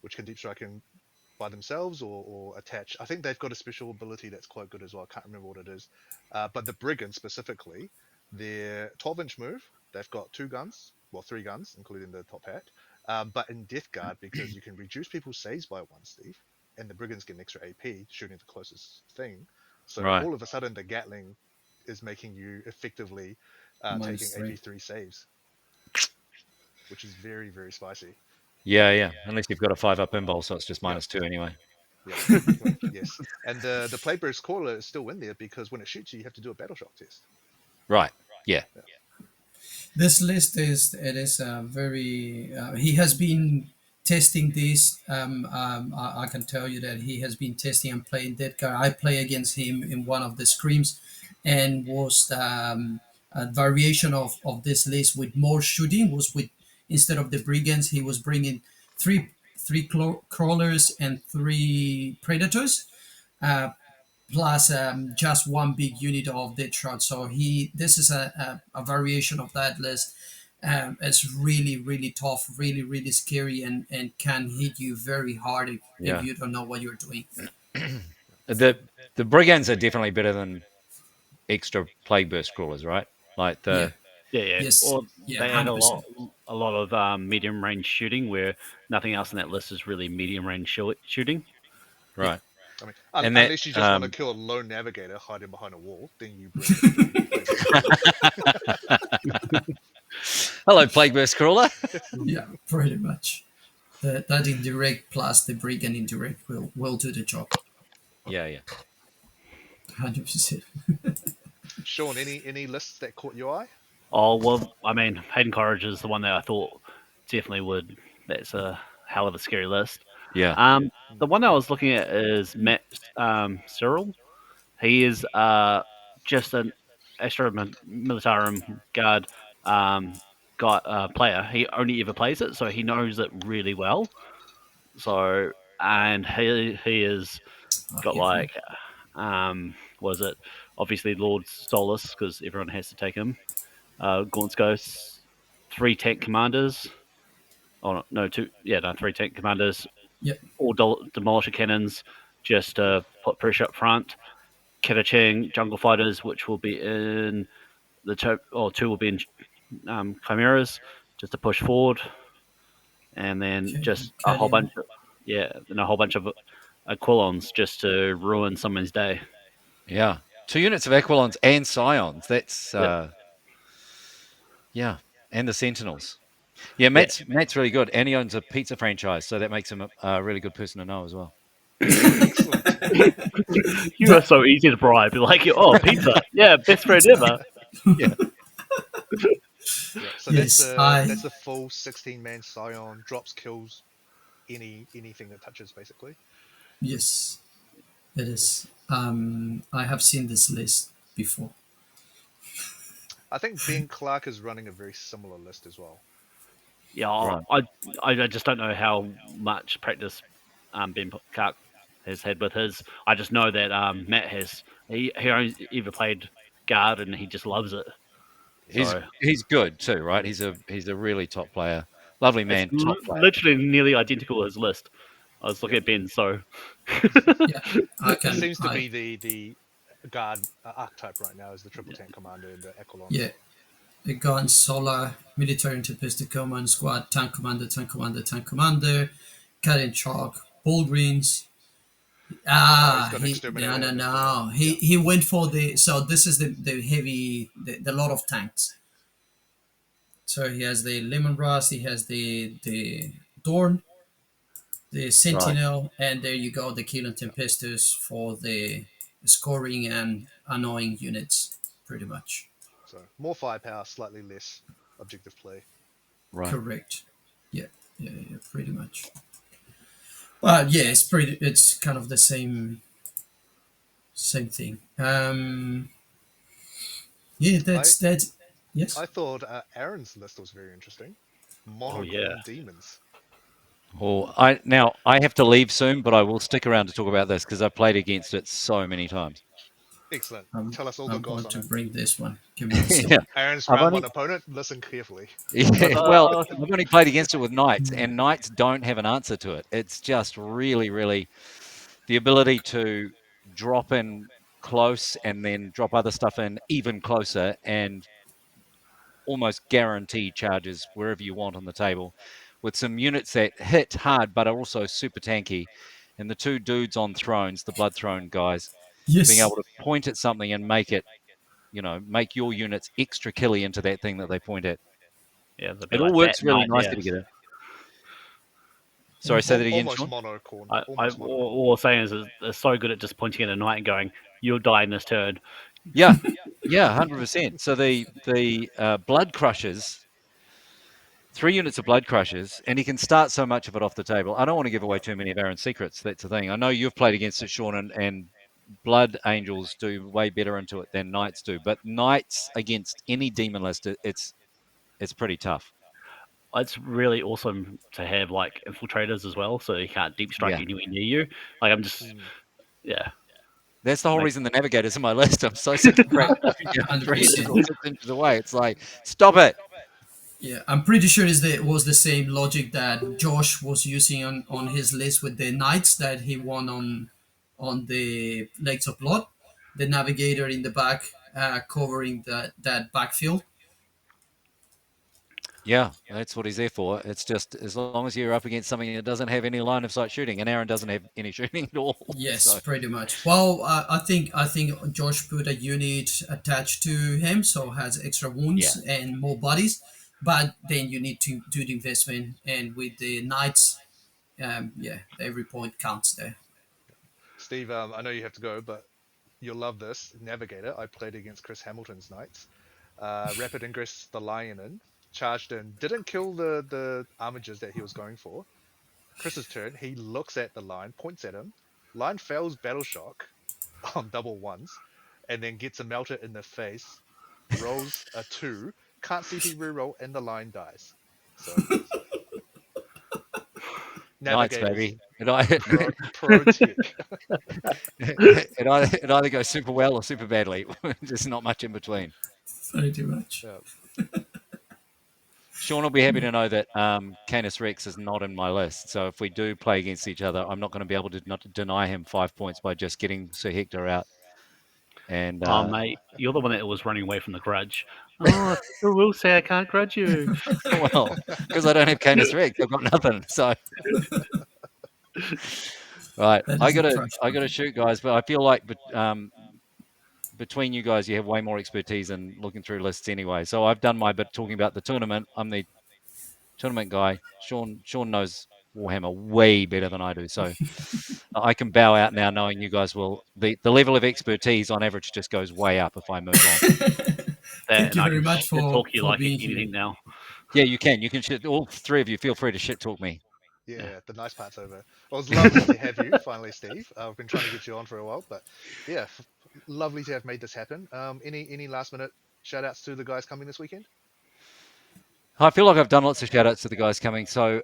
which can deep strike in by themselves or attach. I think they've got a special ability that's quite good as well. I can't remember what it is. But the Brigand specifically, their 12-inch move, they've got 2 guns, well, 3 guns, including the top hat. But in Death Guard, because you can reduce people's saves by 1, Steve, and the Brigands get an extra AP shooting the closest thing. So Right. all of a sudden, the Gatling is making you effectively taking Minus three. AP3 saves, which is very, very spicy. Yeah. Unless you've got a 5-up pinball, so it's just Yep. -2 anyway. Yep. Yes. And the Playburst Caller is still in there because when it shoots you, you have to do a battle shock test. Right. Yeah. This list is very. He has been testing this. I can tell you that he has been testing and playing that guy. I play against him in one of the screams, and was a variation of this list with more shooting. Was with, instead of the brigands, he was bringing crawlers and 3 predators. Uh, Plus just one big unit of dead shot. So this is a variation of that list. It's really tough, really scary, and can hit you very hard if Yeah. you don't know what you're doing. The brigands are definitely better than extra plague burst crawlers, right? Like Yeah. Yeah. Yes. Or Yeah. they add 100%. a lot of medium range shooting, where nothing else in that list is really medium range shooting. Yeah. right. I mean, And that unless you just want to kill a lone navigator hiding behind a wall, then you bring the Playburst Crawler. hello, plague burst crawler. Yeah. Pretty much. That indirect plus the brigand indirect will do the job. Yeah. 100%. Sean, any lists that caught your eye? Oh well, I mean, Hayden Courage is the one that I thought definitely would. That's a hell of a scary list. Yeah. The one that I was looking at is Matt Cyril. He is just an Astra Militarum Guard got player. He only ever plays it, so he knows it really well. So and he is got like was it obviously Lord Solus because everyone has to take him. Gaunt's Ghosts, 3 tank commanders. Oh no, 3 tank commanders. Yep. All demolisher cannons, just to put pressure up front. Kitaching jungle fighters, which will be in the 2 will be in chimeras, just to push forward, and then just a whole bunch of and a whole bunch of Aquilons just to ruin someone's day. Yeah. 2 units of Aquilons and Scions. That's yeah. And the Sentinels. Yeah, Matt's really good, and he owns a pizza franchise, so that makes him a really good person to know as well. Excellent. You are so easy to bribe. You're like, oh, pizza, yeah, best friend ever. Yeah. Yeah, so Yes, that's a full 16-man Scion, drops, kills anything that touches, basically. Yes, it is. I have seen this list before. I think Ben Clark is running a very similar list as well. Yeah, Right. I just don't know how much practice Ben Clark has had with his. I just know that Matt has. He only ever played guard and he just loves it. So He's good too, right? He's a really top player. Lovely it's man, top player. literally nearly identical as list. I was looking at Ben, so Yeah, I It can. seems to be the guard archetype right now is the triple tank commander and the Echelons. Yeah, the gun, solar, military interpestic command, squad, tank commander, cat and chalk, ball greens. Oh, he's got He no exterminator no and yeah, no. yeah. He went for the, so this is the heavy, the lot of tanks. So he has the lemon brass, he has the Dorn, the Right. Sentinel, and there you go, the Killing Tempestus for the scoring and annoying units, pretty much. So more firepower, slightly less objective play. Right. Correct. Yeah, yeah, pretty much. But yeah, it's pretty. It's kind of the same thing. Yeah, I that's yes. I thought Aaron's list was very interesting. Oh yeah. Monocorn demons. Well, I have to leave soon, but I will stick around to talk about this because I've played against it so many times. Excellent. I'm Tell us all the I'm goss going on to it. bring this one. Give me a Yeah, second. Aaron's I've round only one opponent. Listen carefully. I yeah, well, thought, I've only played against it with knights, and knights don't have an answer to it. It's just really, really the ability to drop in close and then drop other stuff in even closer and almost guarantee charges wherever you want on the table with some units that hit hard but are also super tanky. And the two dudes on thrones, the blood throne guys, being able Yes, to point at something and make it, make your units extra killy into that thing that they point at. yeah, they'd be It all like that works really night. nicely Yeah. together. Sorry, say that again, Almost Sean. mono corn. I Almost mono corn. all I'm saying is they're so good at just pointing at a knight and going, "You'll die in this turn." Yeah, yeah, 100%. So the blood crushers, 3 units of blood crushers, and he can start so much of it off the table. I don't want to give away too many of Aaron's secrets. That's the thing. I know you've played against it, Sean, and blood angels do way better into it than knights do. But knights against any demon list, it's pretty tough. It's really awesome to have like infiltrators as well, so you can't deep strike Yeah, anywhere near you. Like I'm just, Mm. yeah, that's the whole like reason the navigator's in my list. I'm so sick of crap pushing you hundred 3 inches percent. or 6 inches away. It's like, stop it. Yeah, I'm pretty sure it was the same logic that Josh was using on his list with the knights that he won on the Lakes of Blood. The navigator in the back, covering that backfield. Yeah, that's what he's there for. It's just as long as you're up against something that doesn't have any line of sight shooting, and Aaron doesn't have any shooting at all. Yes, So pretty much. Well, I think Josh put a unit attached to him, so has extra yeah, wounds and more bodies. But then you need to do the investment, and with the knights, yeah, every point counts there. Steve, I know you have to go, but you'll love this. Navigator. I played against Chris Hamilton's knights. Rapid ingress the lion in, charged in, didn't kill the armigers that he was going for. Chris's turn. He looks at the line, points at him. Line fails battle shock on double ones, and then gets a melter in the face. Rolls a 2, can't CP reroll, and the line dies. So nights, navigators, baby. pro tech. It either goes super well or super badly. There's not much in between. Pretty much. Yeah. Sean will be happy to know that Canis Rex is not in my list. So if we do play against each other, I'm not going to be able to not deny him 5 points by just getting Sir Hector out. And oh mate, you're the one that was running away from the grudge. Oh, people will say I can't grudge you. well, because I don't have Canis Rex, I've got nothing. So right, That I is the gotta trash I gotta talking. shoot, guys. But I feel like between you guys, you have way more expertise in looking through lists anyway. So I've done my bit talking about the tournament. I'm the tournament guy. Sean knows Warhammer way better than I do. So I can bow out now knowing you guys will the level of expertise on average just goes way up if I move on. That, Thank and you I very can much shit talk you for like being here. anything now. Yeah, you can. You can shit all three of you feel free to shit talk me. Yeah. Yeah, the nice part's over. Well, it's lovely to have you finally, Steve. I've been trying to get you on for a while, but yeah, lovely to have made this happen. Any last minute shout outs to the guys coming this weekend? I feel like I've done lots of shout outs to the guys coming. So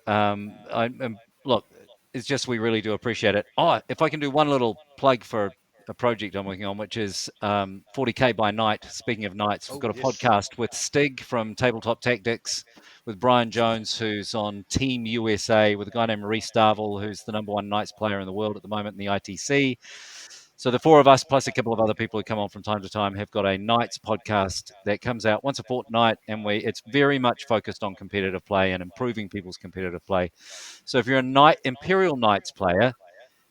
look, it's just we really do appreciate it. Oh, if I can do one little plug for a project I'm working on, which is 40k by night. Speaking of nights, we've Oh got a yes. podcast with Stig from Tabletop Tactics, with Brian Jones, who's on Team USA, with a guy named Reese Darville, who's the #1 Knights player in the world at the moment in the ITC. So the four of us, plus a couple of other people who come on from time to time, have got a Knights podcast that comes out once a fortnight, and it's very much focused on competitive play and improving people's competitive play. So if you're a Imperial Knights player,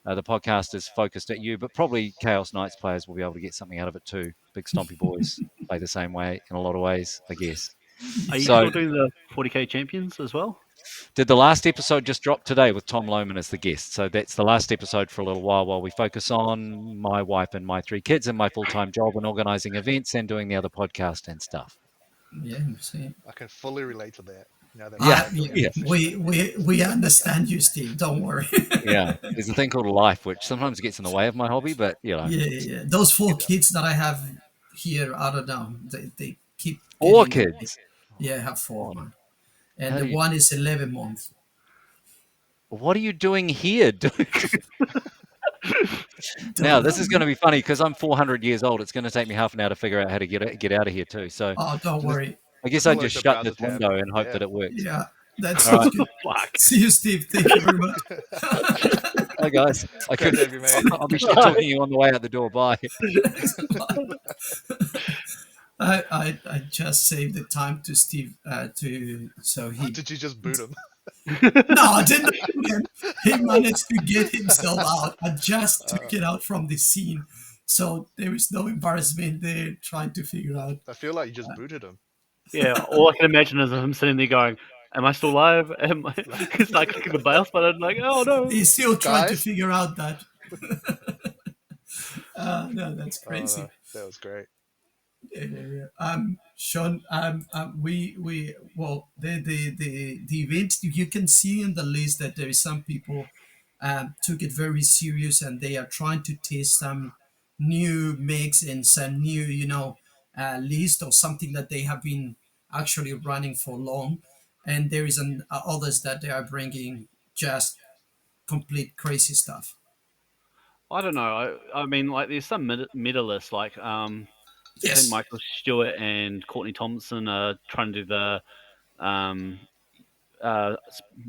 The podcast is focused at you, but probably Chaos Knights players will be able to get something out of it too. Big Stompy boys play the same way in a lot of ways, I guess. Are you So, still doing the 40k champions as well? did the last episode just drop today with Tom Lohman as the guest? So that's the last episode for a little while we focus on my wife and my 3 kids and my full-time job and organising events and doing the other podcast and stuff. Yeah, see. I can fully relate to that. Now that Yeah, we're doing yeah. it officially. We understand you, Steve. Don't worry. Yeah, there's a thing called life, which sometimes gets in the way of my hobby, but Yeah. Those four Keep it up. kids that I have here, I don't know. They keep 4 getting. kids. Yeah, I have four, Oh, man. And how the do you? one is 11 months. What are you doing here, dude? Now Don't this know. is going to be funny because I'm 400 years old. It's going to take me half an hour to figure out how to get out of here too. So Oh, don't Just worry. I guess I close just the shut browser this tab. window and hope Yeah. that it works. Yeah, that's All right. good. Fuck. See you, Steve. Thank you very much. Hi guys. I Great could. to have you, mate. I'll be shit talking you on the way out the door. Bye. I just saved the time to Steve so he Did you just boot him? no, I didn't know him. He managed to get himself out. I just took it out from the scene, so there is no embarrassment there trying to figure out. I feel like you just booted him. Yeah, all I can imagine is him sitting there going, "Am I still alive?" It's like clicking the mouse button, like, "Oh no!" He's still trying to Guys? figure out that. No, that's Oh, crazy. no, that was great. Sean, we well, the event you can see in the list that there is some people took it very serious and they are trying to test some new mix and some new, list or something that they have been actually running for long, and there is others that they are bringing just complete crazy stuff. I don't know. I mean, like, there's some medalists, like I think Yes. Michael Stewart and Courtney Thompson are trying to do the um,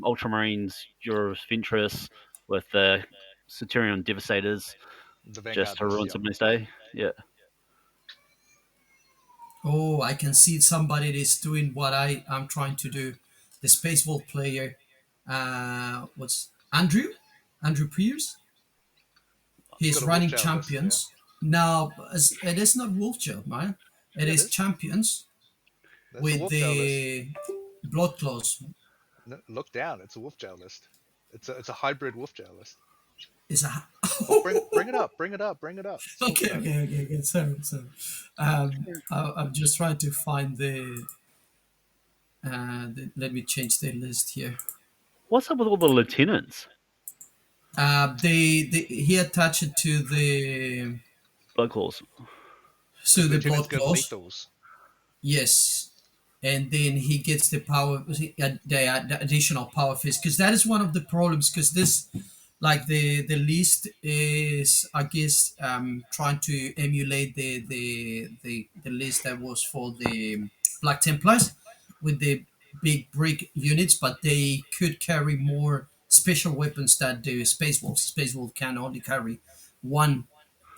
Ultramarines Euros Ventress with the Centurion Devastators The just Vanguard to list, ruin yeah. somebody's day. Yeah. Oh, I can see somebody that is doing what I am trying to do. The Space Wolf player, what's Andrew? Andrew Pierce? He's He's got a Wolf running Jail list, yeah. champions. Now, it is not Wolf Jail, man. It Yeah, it is is. champions That's a with Wolf Jail list. the blood claws. No, look down. It's a Wolf Jail list. It's a hybrid Wolf Jail list. Is a Oh, bring it up. Bring it up. Bring it up. Let's talk okay, about it. okay. Sorry. I'm just trying to find let me change the list here. What's up with all the lieutenants? He attached it to the Blood claws. the Lieutenants blood get claws. lethals. Yes, and then he gets the power, the additional power fist, because that is one of the problems. Because this, like the list is, I guess, trying to emulate the list that was for the Black Templars with the big brick units, but they could carry more special weapons that the Space Wolf. Space Wolf can only carry one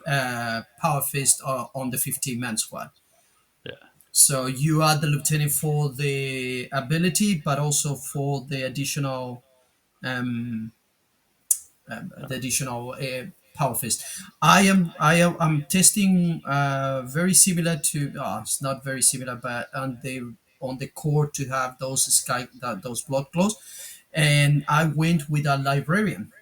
power fist on the 15-man squad. Yeah. So you are the lieutenant for the ability, but also for the additional um, power fist. I'm testing very similar to. It's not very similar, but on the core to have those blood claws, and I went with a librarian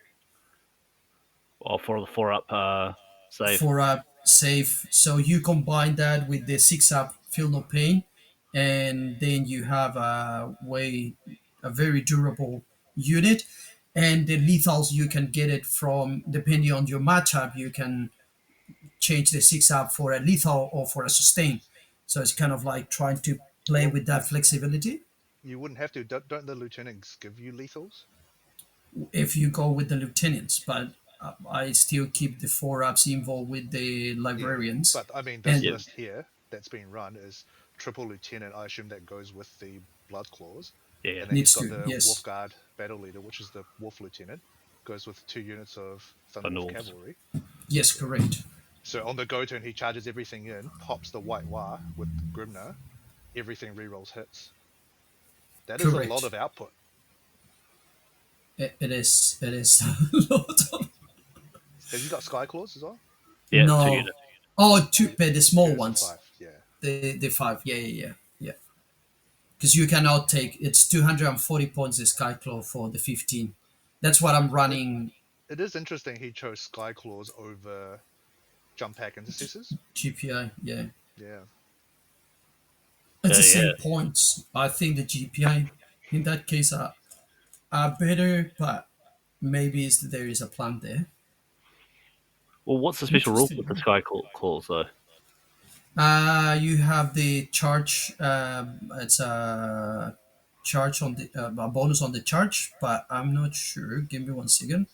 Well, for the 4-up save. for a save. So you combine that with the 6-up feel no pain, and then you have a very durable unit. And the lethals you can get it from depending on your matchup. You can change the 6-up for a lethal or for a sustain. So it's kind of like trying to play Well, with that flexibility. you wouldn't have to. Don't the lieutenants give you lethals? If you go with the lieutenants, but I still keep the 4-ups involved with the librarians. But I mean, this And- list here that's being run is triple lieutenant. I assume that goes with the blood claws. Yeah. And then Needs he's got to, the yes. Wolf Guard battle leader, which is the Wolf Lieutenant. Goes with 2 units of Thunderwolf Thunderwolves. cavalry. Yes, correct. So on the go turn, he charges everything in, pops the White War with Grimner, everything rerolls hits. That is Correct. a lot of output. It is a lot of. Has he got Sky Claws as well? Yeah, 2 No. units. Oh, two, but the small Units of ones. 5. Yeah. The 5. Yeah. Because you cannot take it's 240 points the Skyclaw for the 15. That's what I'm running. It is interesting he chose Sky Claws over Jump Pack Intercessors. GPI. Yeah, Yeah. it's the Yeah. same points. I think the GPI in that case are better, but maybe there is a plan there. Well, what's the special rule with the Interesting. Sky Claws, though? You have the charge. It's a charge on the a bonus on the charge, but I'm not sure. Give me 1 second.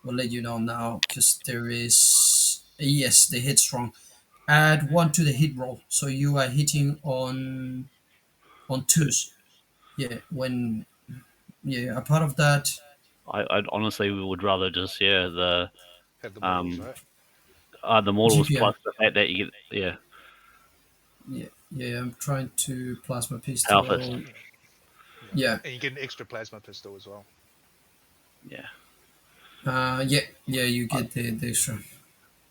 We'll let you know now because there is yes, the hit strong. Add 1 to the hit roll, so you are hitting on twos. Yeah, when yeah, a part of that. I honestly would rather just the Have the models, um right? the models GPI. plus the fact that you get Yeah. I'm trying to plasma Power Fist. pistol. Yeah. And you get an extra plasma pistol as well. Yeah. Yeah. You get the extra.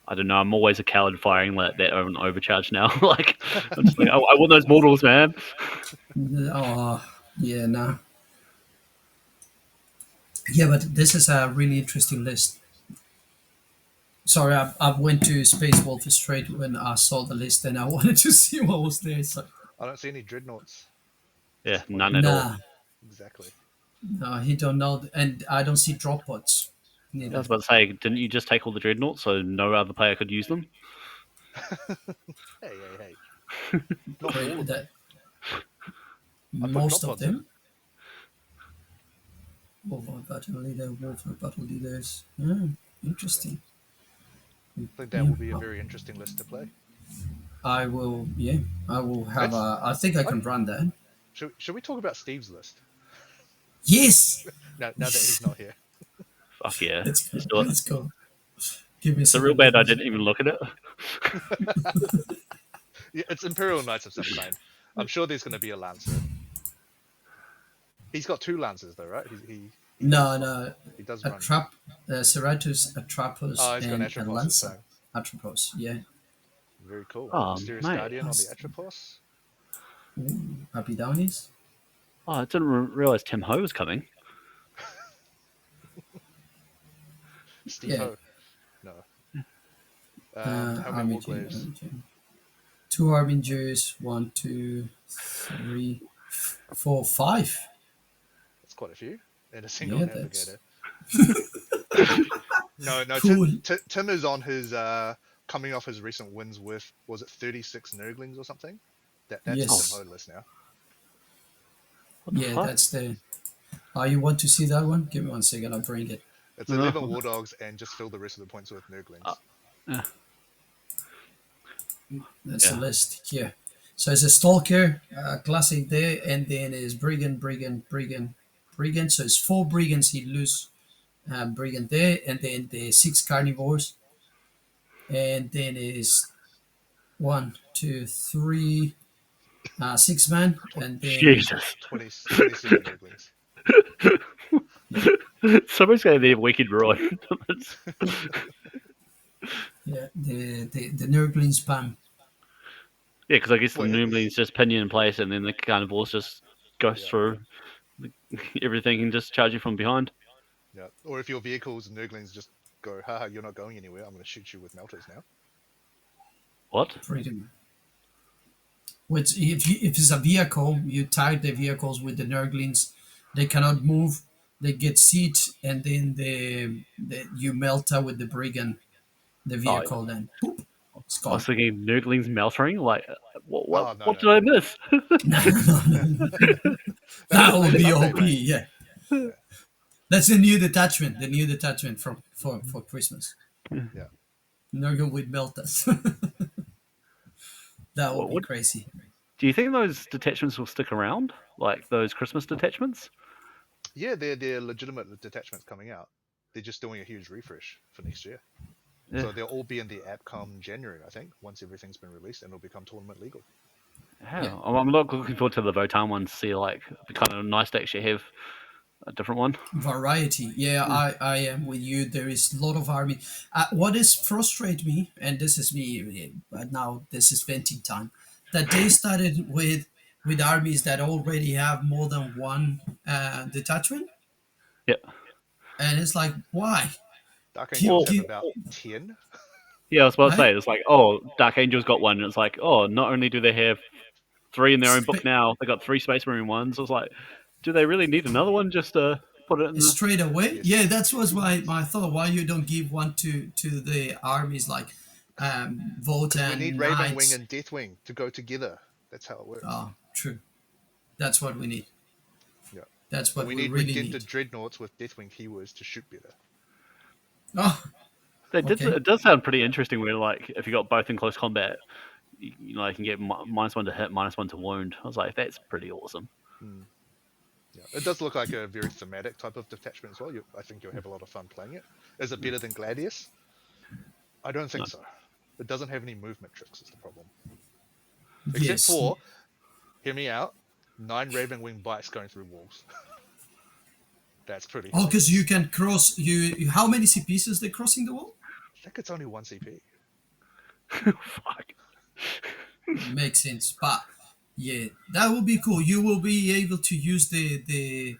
I don't know. I'm always a coward firing that on overcharge now. Like I'm just like, I want those models, man. Oh, yeah, no. Yeah, but this is a really interesting list. Sorry, I went to Space Wolf straight when I saw the list and I wanted to see what was there. So, I don't see any dreadnoughts. Yeah, Disappointing. none at all. nah, Exactly. no, he don't know, and I don't see drop pods I was neither. about to say, didn't you just take all the dreadnoughts so no other player could use them? Hey. Not all of them. That I put most drop of pods in. them. Wolf battle leader, Wolf battle leaders. Yeah, interesting. I think that will be a very interesting list to play. I will. Yeah, I will have Let's- a. I think I can run that. Should we talk about Steve's list? Yes. Now that he's not here. Fuck yeah. Let's go. Let's do it. Let's go. Give me It's some. real bad I didn't even look at it. Yeah, it's Imperial Knights of some kind. I'm sure there's going to be a Lancer. He's got 2 Lancers though, right? No. He does A run. trap, Ceratus, Atropos, Oh, he's got an and Atropos. Lancer. Atropos, yeah. Very cool. Oh, Mysterious mate. Guardian on the Atropos. Ooh, Happy Downies. Oh, I didn't realize Tim Ho was coming. Steve Yeah. Ho. No. How many Warglaves? 2 Harbingers, 1, 2, 3, 4, 5. That's quite a few. And a single Yeah, navigator. No. Cool. Tim is on his coming off his recent wins with, was it 36 Nurglings or something? That's Yes. Tim Ho list now. What the Yeah, fuck? that's the. You want to see that one? Give me 1 second. I'll bring it. It's 11 War Dogs and just fill the rest of the points with Nurglings. That's Yeah. the list here. So it's a Stalker, classic there, and then is Brigand. So it's 4 Brigands he lose. Brigand there, and then the 6 Carnivores, and then is 1, 2, 3, 6 man, and then Jesus. 27 Nurglings. Somebody's going to need a wicked run. yeah, the Nurgling spam. Yeah, because I guess the Wait, Noomlings just pin you in place and then the Carnivores just goes through everything and just charge you from behind. Yeah. Or if your vehicles and Nurglings just go, haha, you're not going anywhere, I'm going to shoot you with melters now. What? Freedom. Which if it's a vehicle, you tag the vehicles with the Nurglings. They cannot move. They get seat, and then you melt out with the Brigand, the vehicle. Then boop, it's I gone. was thinking Nurglings meltering. Like, what no. did I miss? No. That would be Sunday, OP. mate. Yeah, that's the new detachment. The new detachment for Christmas. Yeah. Nurgle with melters. That would be What- crazy. Do you think those detachments will stick around? Like those Christmas detachments? Yeah, they're legitimate detachments coming out. They're just doing a huge refresh for next year. Yeah. So they'll all be in the app come January, I think, once everything's been released, and it'll become tournament legal. Yeah. I'm not looking forward to the Votan ones to see like the kind of nice decks you have a different one. Variety. Yeah, I am with you. There is a lot of army. What is frustrate me, and this is me, but now this is venting time, that they started with armies that already have more than one detachment, Yeah. and it's like, why? Dark Give, Angels Well, have give, about 10. yeah, I was about to right? say, it's like, oh, Dark Angel's got one, and it's like, oh, not only do they have 3 in their own book Sp- now, they got 3 Space Marine ones. I was like, do they really need another one just to put it in the? Straight away, yeah, Yes. that was my thought. Why you don't give one to the armies like Because we Votan need Ravenwing Knights? and Deathwing to go together. That's how it works. Oh, true. That's what we need. Yeah. That's But what we we need really need. Redented Dreadnoughts with Deathwing keywords to shoot better. Oh, okay. It does sound pretty interesting. Where like, if you got both in close combat, you know, you can get -1 to hit, -1 to wound. I was like, that's pretty awesome. Hmm. Yeah. It does look like a very thematic type of detachment as well. I think you'll have a lot of fun playing it. Is it better than Gladius? I don't No. think so. It doesn't have any movement tricks, is the problem. Except Yes. for, hear me out, 9 Ravenwing bites going through walls. That's pretty Oh, because you hilarious. can cross. How many CPs is they crossing the wall? I think it's only 1 CP. Fuck. Makes sense, but yeah, that would be cool. You will be able to use the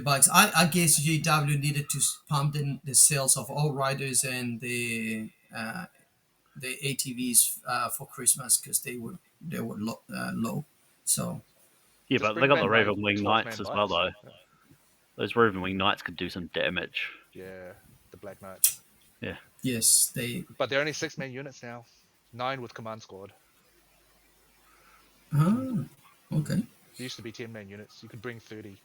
bikes. I guess JW needed to pump the sales of all riders and the ATVs for Christmas because they were low. So Yeah, Just but they bring got the back like Ravenwing 12 Knights man as well, bites. though. Those Ravenwing Knights could do some damage. Yeah, the Black Knights. Yeah. yes, they. But they're only 6-man units now. 9 with command squad. Ah, okay. They used to be 10-man units. You could bring 30.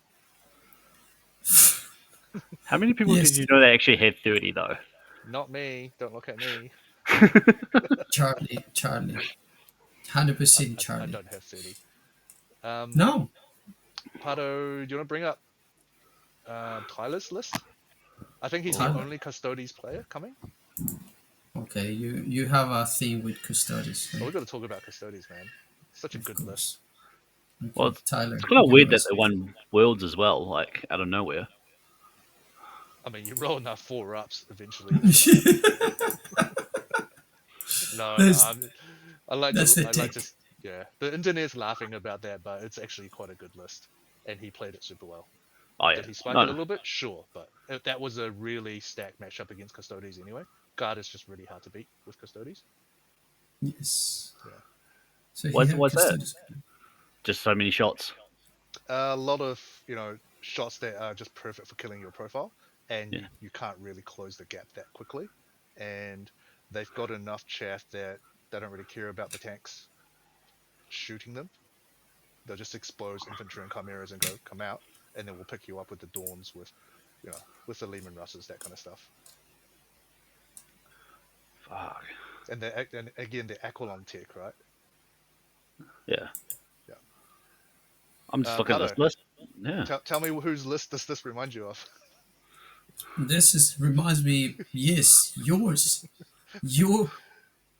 How many people did Yes, you know they actually had 30 though? Not me. Don't look at me. Charlie, 100% I Charlie. don't have 30. Um, No, Pato, do you want to bring up Tyler's list? I think he's the Tyler. only Custodes player coming. Okay, you have a theme with Custodes, But right? we've got to talk about Custodes, man. Such a Of good list. course. Well, Okay, Tyler, it's kind of weird give that us. they won Worlds as well, like out of nowhere. I mean, you roll enough 4-ups eventually. No, that's I like that's to, the I like to, take. yeah. The internet's laughing about that, but it's actually quite a good list, and he played it super well. Oh yeah, Did he spike no, it a no. little bit? Sure, but that was a really stacked matchup against Custodes anyway. Guard is just really hard to beat with Custodes. Yes. Yeah. So he had What's that? Custodes. Just so many shots. A lot of shots that are just perfect for killing your profile, and Yeah. you can't really close the gap that quickly. And they've got enough chaff that they don't really care about the tanks shooting them. They'll just expose infantry and chimeras and go come out, and then we'll pick you up with the Dawns, with the Lehman Russes, that kind of stuff. Fuck. And again the Aquilon tech, right? Yeah. Yeah. I'm just looking at this Pato, list. Yeah. tell me whose list does this remind you of? Reminds me. Yes, yours. Your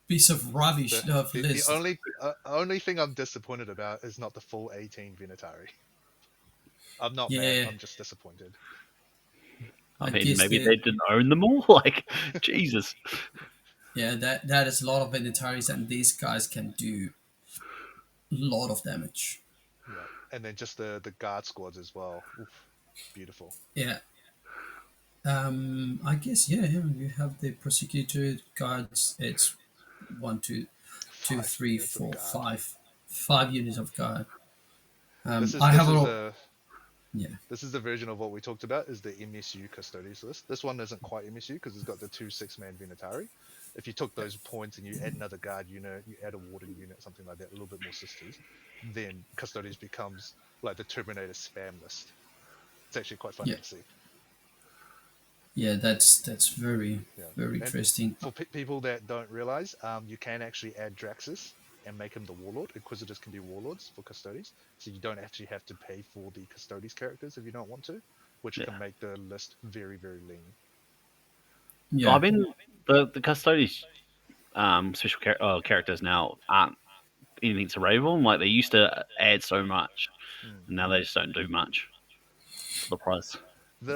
piece of rubbish of The list. only thing I'm disappointed about is not the full 18 Venatari. I'm not mad. Yeah, I'm just disappointed. I I mean, guess maybe they didn't own them all. Like, Jesus. yeah, that is a lot of Venetaris, and these guys can do a lot of damage. Yeah, and then just the guard squads as well. Oof, beautiful. Yeah. I guess yeah. You have the prosecutor guards. It's one, two, two, 5 three, units of four, guard. five units of guard. This is I this have a is lot. the Yeah. this is the version of what we talked about, is the MSU Custodes list. This one isn't quite MSU because it's got the 2 6-man Venatari. If you took those points and you add another guard unit, you add a warden unit, something like that, a little bit more sisters, then Custodes becomes like the Terminator spam list. It's actually quite funny Yeah. to see. Yeah, that's very Yeah. very And interesting. for people that don't realize, you can actually add Draxus and make him the warlord. Inquisitors can be warlords for Custodes, so you don't actually have to pay for the Custodes characters if you don't want to, which Yeah. can make the list very, very lean. Yeah. I mean, the Custodes special characters now aren't anything to rave on. Like, they used to add so much, Mm. and now they just don't do much. for the price.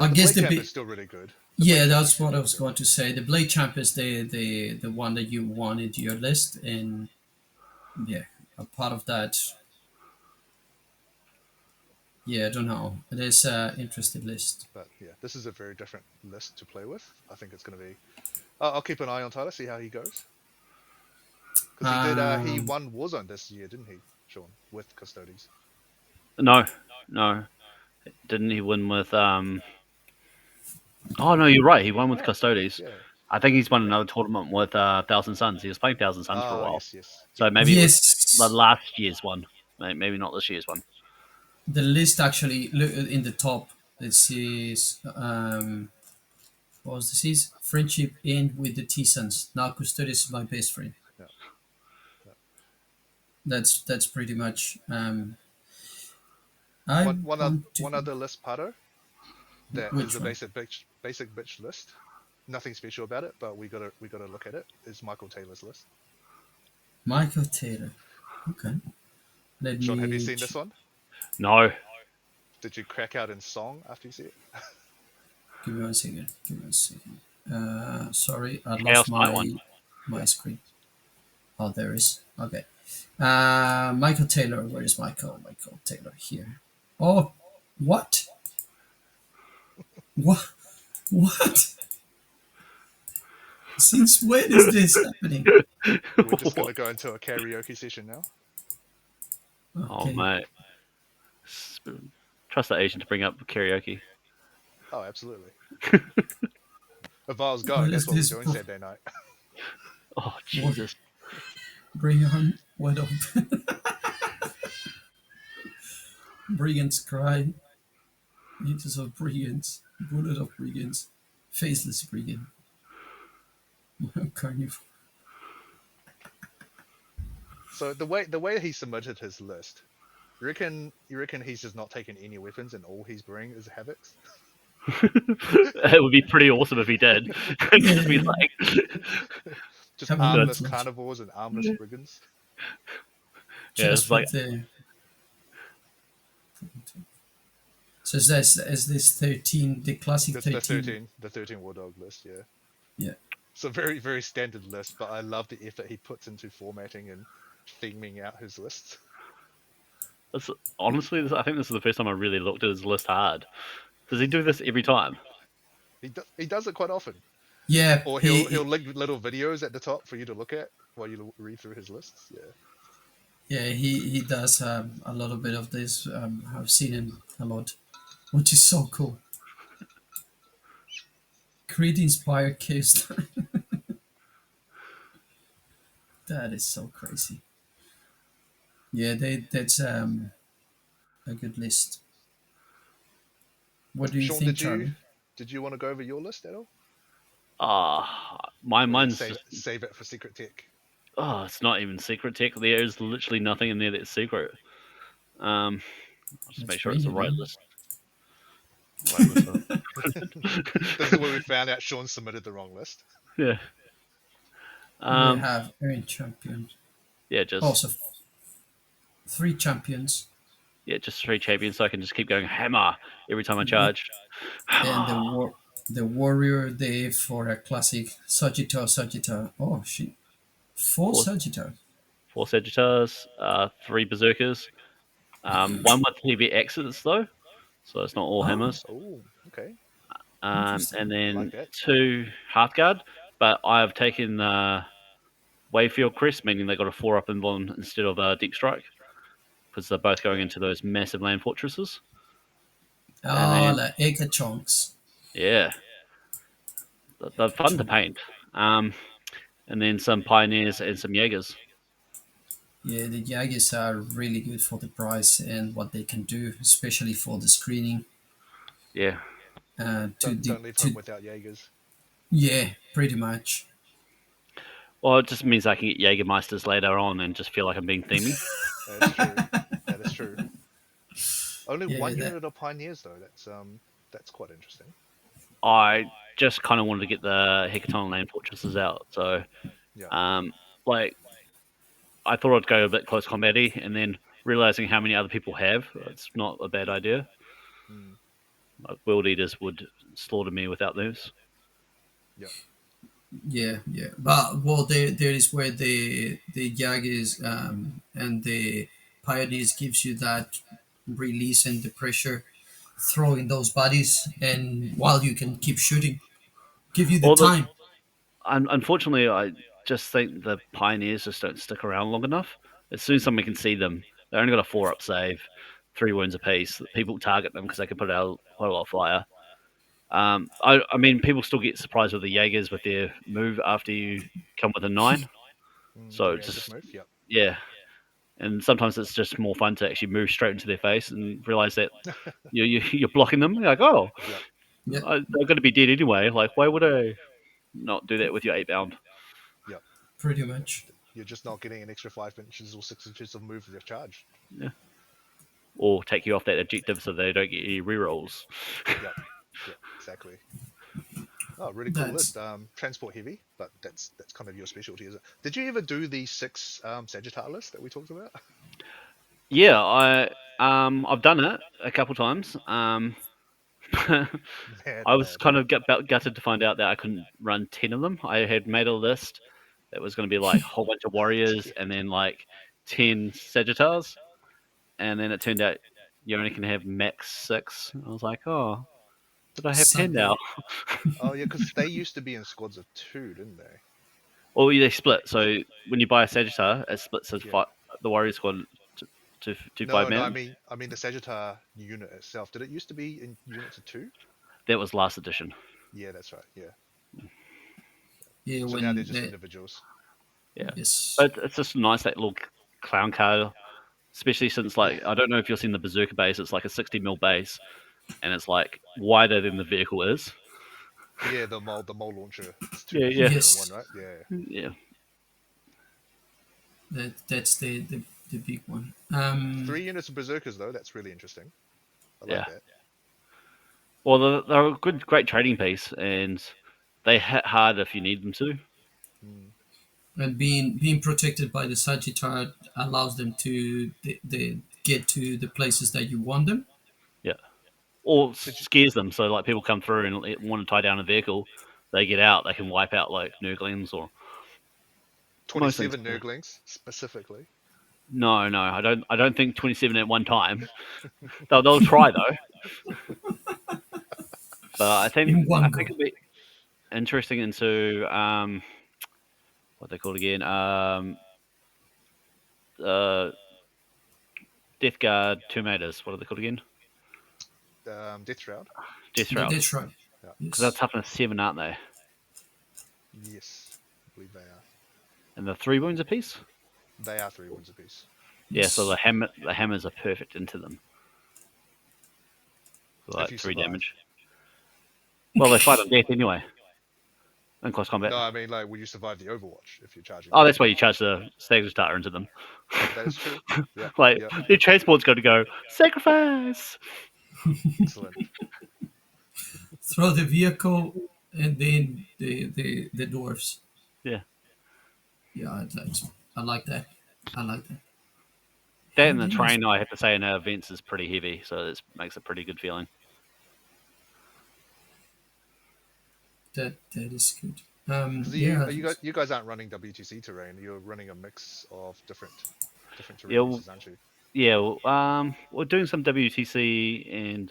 I The guess Blade the Champ big. is still really good. The Yeah, Blade Champ is that's still what I really was good. going to say. The Blade Champ is the one that you wanted your list, and yeah, a part of that. Yeah, I don't know. It is an interesting list. But yeah, this is a very different list to play with. I think it's going to be. I'll keep an eye on Tyler, see how he goes. Because he did. He Um, won Warzone this year, didn't he, Sean, with Custodes? No, no, didn't he win with? Oh no, you're right. He won with Yeah, Custodes. yeah. I think he's won another tournament with Thousand Suns. He was playing Thousand Suns for a Ah, while, yes, yes, so yeah. maybe it was the yes, last year's one. Maybe not this year's one. the list actually look in the top. It says what was this? Is friendship end with the T-Sons. Now Custodes is my best friend. Yeah, yeah. That's pretty much. I want to One other list, Pato, that is which a one? basic bitch list. Nothing special about it, but we gotta look at it. Is Michael Taylor's list. Michael Taylor. Okay, let Sean, have you me seen this one? No, Did you crack out in song after you see it? give me one second. Give me one second. Sorry, I lost Chaos Night one. my Yeah. screen. Oh, there is. Okay. Michael Taylor. Where is Michael? Michael Taylor here. Oh, what? What? What? Since when is this happening? We're just gonna go into a karaoke session now. Oh Okay. mate, trust the agent to bring up karaoke. Oh, absolutely. If I was What going, is that's what we're this? doing Saturday night. Oh What? Jesus! Bring on what up? Brigands cry. Meters of brigands. Bullet of brigands. Faceless brigand. Carnival. So the way he submitted his list, you reckon he's just not taking any weapons and all he's bringing is havocs? It would be pretty awesome if he did. It'd just be Yeah. like, Just Have a look. armless carnivores and armless brigands. yeah, Just it's like put the. So is this 13, the classic The 13? 13 War Dog list, yeah. Yeah. It's a very, very standard list, but I love the effort he puts into formatting and theming out his lists. honestly, I think this is the first time I really looked at his list hard. Does he do this every time? He does it quite often. Yeah, Or he'll link little videos at the top for you to look at while you read through his lists. Yeah. he does a little bit of this. I've seen him a lot, which is so cool. Creed inspired case. That is so crazy. Yeah, that's a good list. What do you Sean, think, did you Charlie? did you want to go over your list at all? My Or you mine's save just save it for secret tech? it's not even secret tech. There's literally nothing in there that's secret. I'll just Let's make sure bring it's the it right in. list. Right list. This is where we found out Sean submitted the wrong list. Yeah. We have earned champions. Yeah, just Also, 3 champions, just 3 champions, so I can just keep going hammer every time I with charge. and Hammer. the warrior day for a classic Sagittarius. Oh shit! Four Four, Sagittarius. 4 Sagittars, 3 Berserkers, one with heavy axes though, so it's not all Oh, hammers. Oh, okay. interesting. And I like then that. 2 Hearthguard, but I've taken Wayfield Crest, meaning they got a 4-up invuln instead of Deep Strike, because they're both going Yeah. into those massive land fortresses. And Ah, then, like Eka chunks. yeah, they're fun to Chunk. paint. And then some Pioneers and some Jaegers. Yeah, the Jaegers are really good for the price and what they can do, especially for the screening. Yeah. Don't leave home without Jaegers. Yeah, pretty much. Well, it just means I can get Jägermeisters later on and just feel like I'm being themey. That's true. That is true. Only Yeah, one that unit of pioneers though. That's quite interesting. I just kind of wanted to get the Hecaton land fortresses out. So, Yeah. like, I thought I'd go a bit close combat-y, and then realizing how many other people have, it's not a bad idea. Mm. Like, World Eaters would slaughter me without those. Yep. Yeah. But well, there is where the Jaggers and the Pioneers gives you that release and the pressure, throwing those bodies, and while you can keep shooting, give you the Well, time. unfortunately, I just think the Pioneers just don't stick around long enough. As soon as someone can see them, they only got a 4-up save, 3 wounds apiece. People target them because they can put out quite a lot of fire. I mean, people still get surprised with the Jaegers with their move after you come with a 9. The So reactive just move. Yep. yeah, and sometimes it's just more fun to actually move straight into their face and realize that you're blocking them. You're like, oh, Yep. Yeah, they're going to be dead anyway. Like, why would I not do that with your 8 bound? Yep. pretty much. You're just not getting an extra 5 inches or 6 inches of move with your charge. Yeah. Or take you off that objective so they don't get any rerolls. Yep. Yep. Exactly. Oh, really cool That's list. Transport heavy, but that's kind of your specialty, is it? Did you ever do the 6 Sagittar list that we talked about? Yeah, I've done it a couple times. Mad I was lad. kind of gutted to find out that I couldn't run 10 of them. I had made a list that was going to be like a whole bunch of warriors and then like 10 Sagittars, and then it turned out you only can have max 6. I was like, oh, but I have 10 now. sadly. Oh yeah, because they used to be in squads of 2, didn't they? Well, they split. So when you buy a Sagittar, it splits as Yeah. the warrior squad to No, 5 no. I man. mean, the Sagittar unit itself. Did it used to be in units of 2? That was last edition. Yeah, that's right. Yeah. Yeah, So now they're when just the individuals. Yeah, yes, but it's just nice that little clown card, especially since like I don't know if you've seen the Berserker base. It's like a 60 mil base, and it's like wider than the vehicle is. Yeah, the mole launcher. It's 2 meters Yeah, more than one, yes, right? Yeah. yeah. that's the big one. 3 units of berserkers though. That's really interesting. I like Yeah. that. Well, they're a great trading piece, and they hit hard if you need them to. Mm. And being protected by the Sagittarius allows them to the get to the places that you want them. Yeah. Or Did you scares them, so like people come through and want to tie down a vehicle, they get out, they can wipe out like Nurglings or most things. 27 Nurglings specifically? No, no, I don't think 27 at one time. They'll try though, but In I one think go. it'd be interesting into what they called again, uh, Death Guard 2 meters. What are they called again? Death Shroud. Death The Shroud. Death Shrine. Yeah. Because they're Yes. toughness 7, aren't they? Yes, I believe they are. And they're 3 wounds apiece. They are 3 wounds apiece. Yeah, so Yes. the hammers are perfect into them. For If like you 3 survive. damage. Well, they fight on death anyway in close combat. No, I mean, like, will you survive the Overwatch if you're charging Oh, them? that's why you charge the Sagittар into them. That is true. Yep. Like Yep. their transport's got to go sacrifice. Excellent. Throw the vehicle and then the dwarfs. Yeah, Yeah, I like that. I like that. that and the Heavy is train, I have to say, in our events is pretty heavy, so it makes a pretty good feeling. that is good. Because Yeah, you guys aren't running WTC terrain. You're running a mix of different terrain Yeah, pieces, aren't you? yeah. We're doing some WTC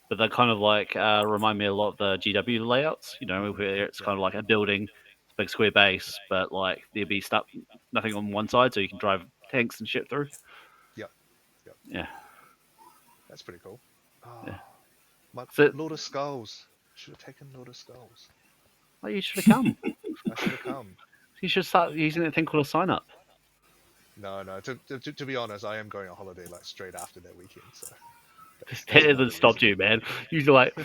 but they kind of like remind me a lot of the GW layouts. You know, where it's Yep. kind of like a building, it's a big square base, but like there'd be stuff, nothing on one side, so you can drive tanks and shit through. Yep. Yep. Yeah, That's pretty cool. yeah. Oh, my So Lord of Skulls. Should have taken Lord of Skulls. well, you should have come. I should have come. You should start using that thing called a sign up. No, no. To be honest, I am going on holiday like straight after that weekend. So that's That another hasn't stopped reason. you, man. Usually, like,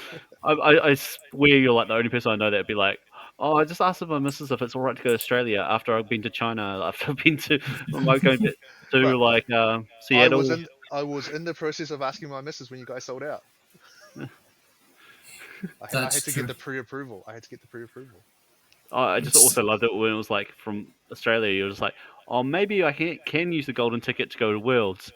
I swear you're like the only person I know that'd be like, oh, I just asked my missus if it's all right to go to Australia after I've been to China, after I've been to, I'm like going Bro, to like I was Seattle. in I was in the process of asking my missus when you guys sold out. I that's had to get true. the pre-approval. I had to get the pre-approval. I just It's also loved it when it was like from Australia. You're just like, oh, maybe I can use the golden ticket to go to Worlds.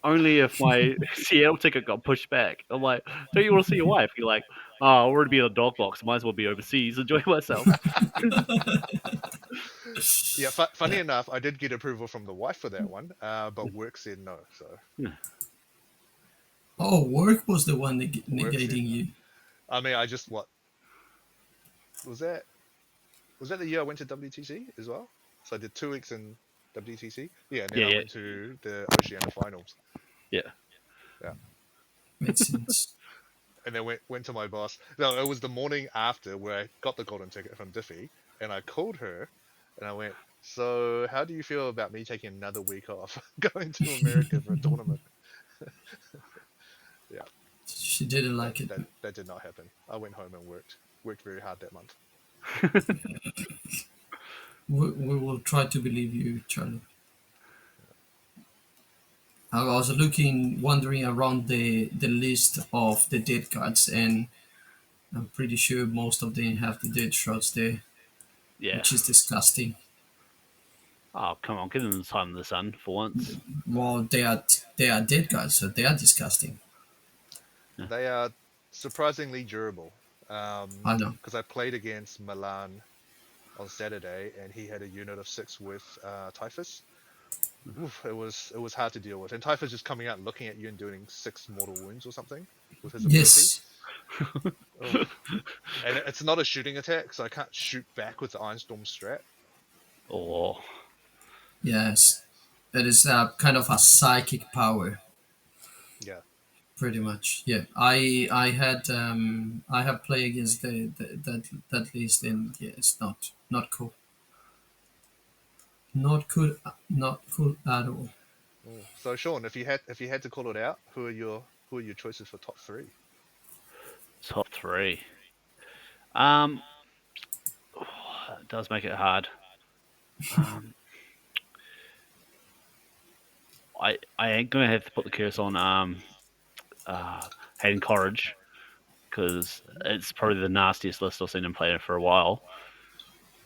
only if my Seattle ticket got pushed back. I'm like, don't you want to see your wife? You're like, oh, I'll already be in a dog box. Might as well be overseas, enjoying myself. Yeah, funny enough, I did get approval from the wife for that one, but work said no. So Oh, work was the one work said negating no. you. I mean, I just what was that? Was that the year I went to WTC as well? So I did 2 weeks in WTC. Yeah, and then I yeah, went to the Oceania finals. yeah. Yeah, Makes sense. and then went to my boss. No, it was the morning after where I got the golden ticket from Diffie, and I called her, and I went, "So, how do you feel about me taking another week off, going to America for a tournament?" Yeah, She didn't that, like it. that that did not happen. I went home and worked very hard that month. We will try to believe you, Charlie. I was wandering around the list of the dead cards, and I'm pretty sure most of them have the dead shots there, Yeah. which is disgusting. Oh, come on, give them the time in the sun for once. Well, they are dead cards, so they are disgusting. Yeah. They are surprisingly durable. I know. Because I played against Milan on Saturday, and he had a unit of 6 with typhus. Oof, it was hard to deal with. And typhus just coming out and looking at you and doing 6 mortal wounds or something with his ability. Yes. Oh. And it's not a shooting attack, so I can't shoot back with the Ironstorm strat. Oh, Yes. It is kind of a psychic power, Yeah. pretty much. Yeah. I have played against that list, and yeah, it's not cool. Not cool. Not cool at all. Oh. So Sean, if you had to call it out, who are your choices for top 3? top 3. Um, it does make it hard. Um, I ain't gonna have to put the curse on Hayden Corridge because it's probably the nastiest list I've seen him play for a while.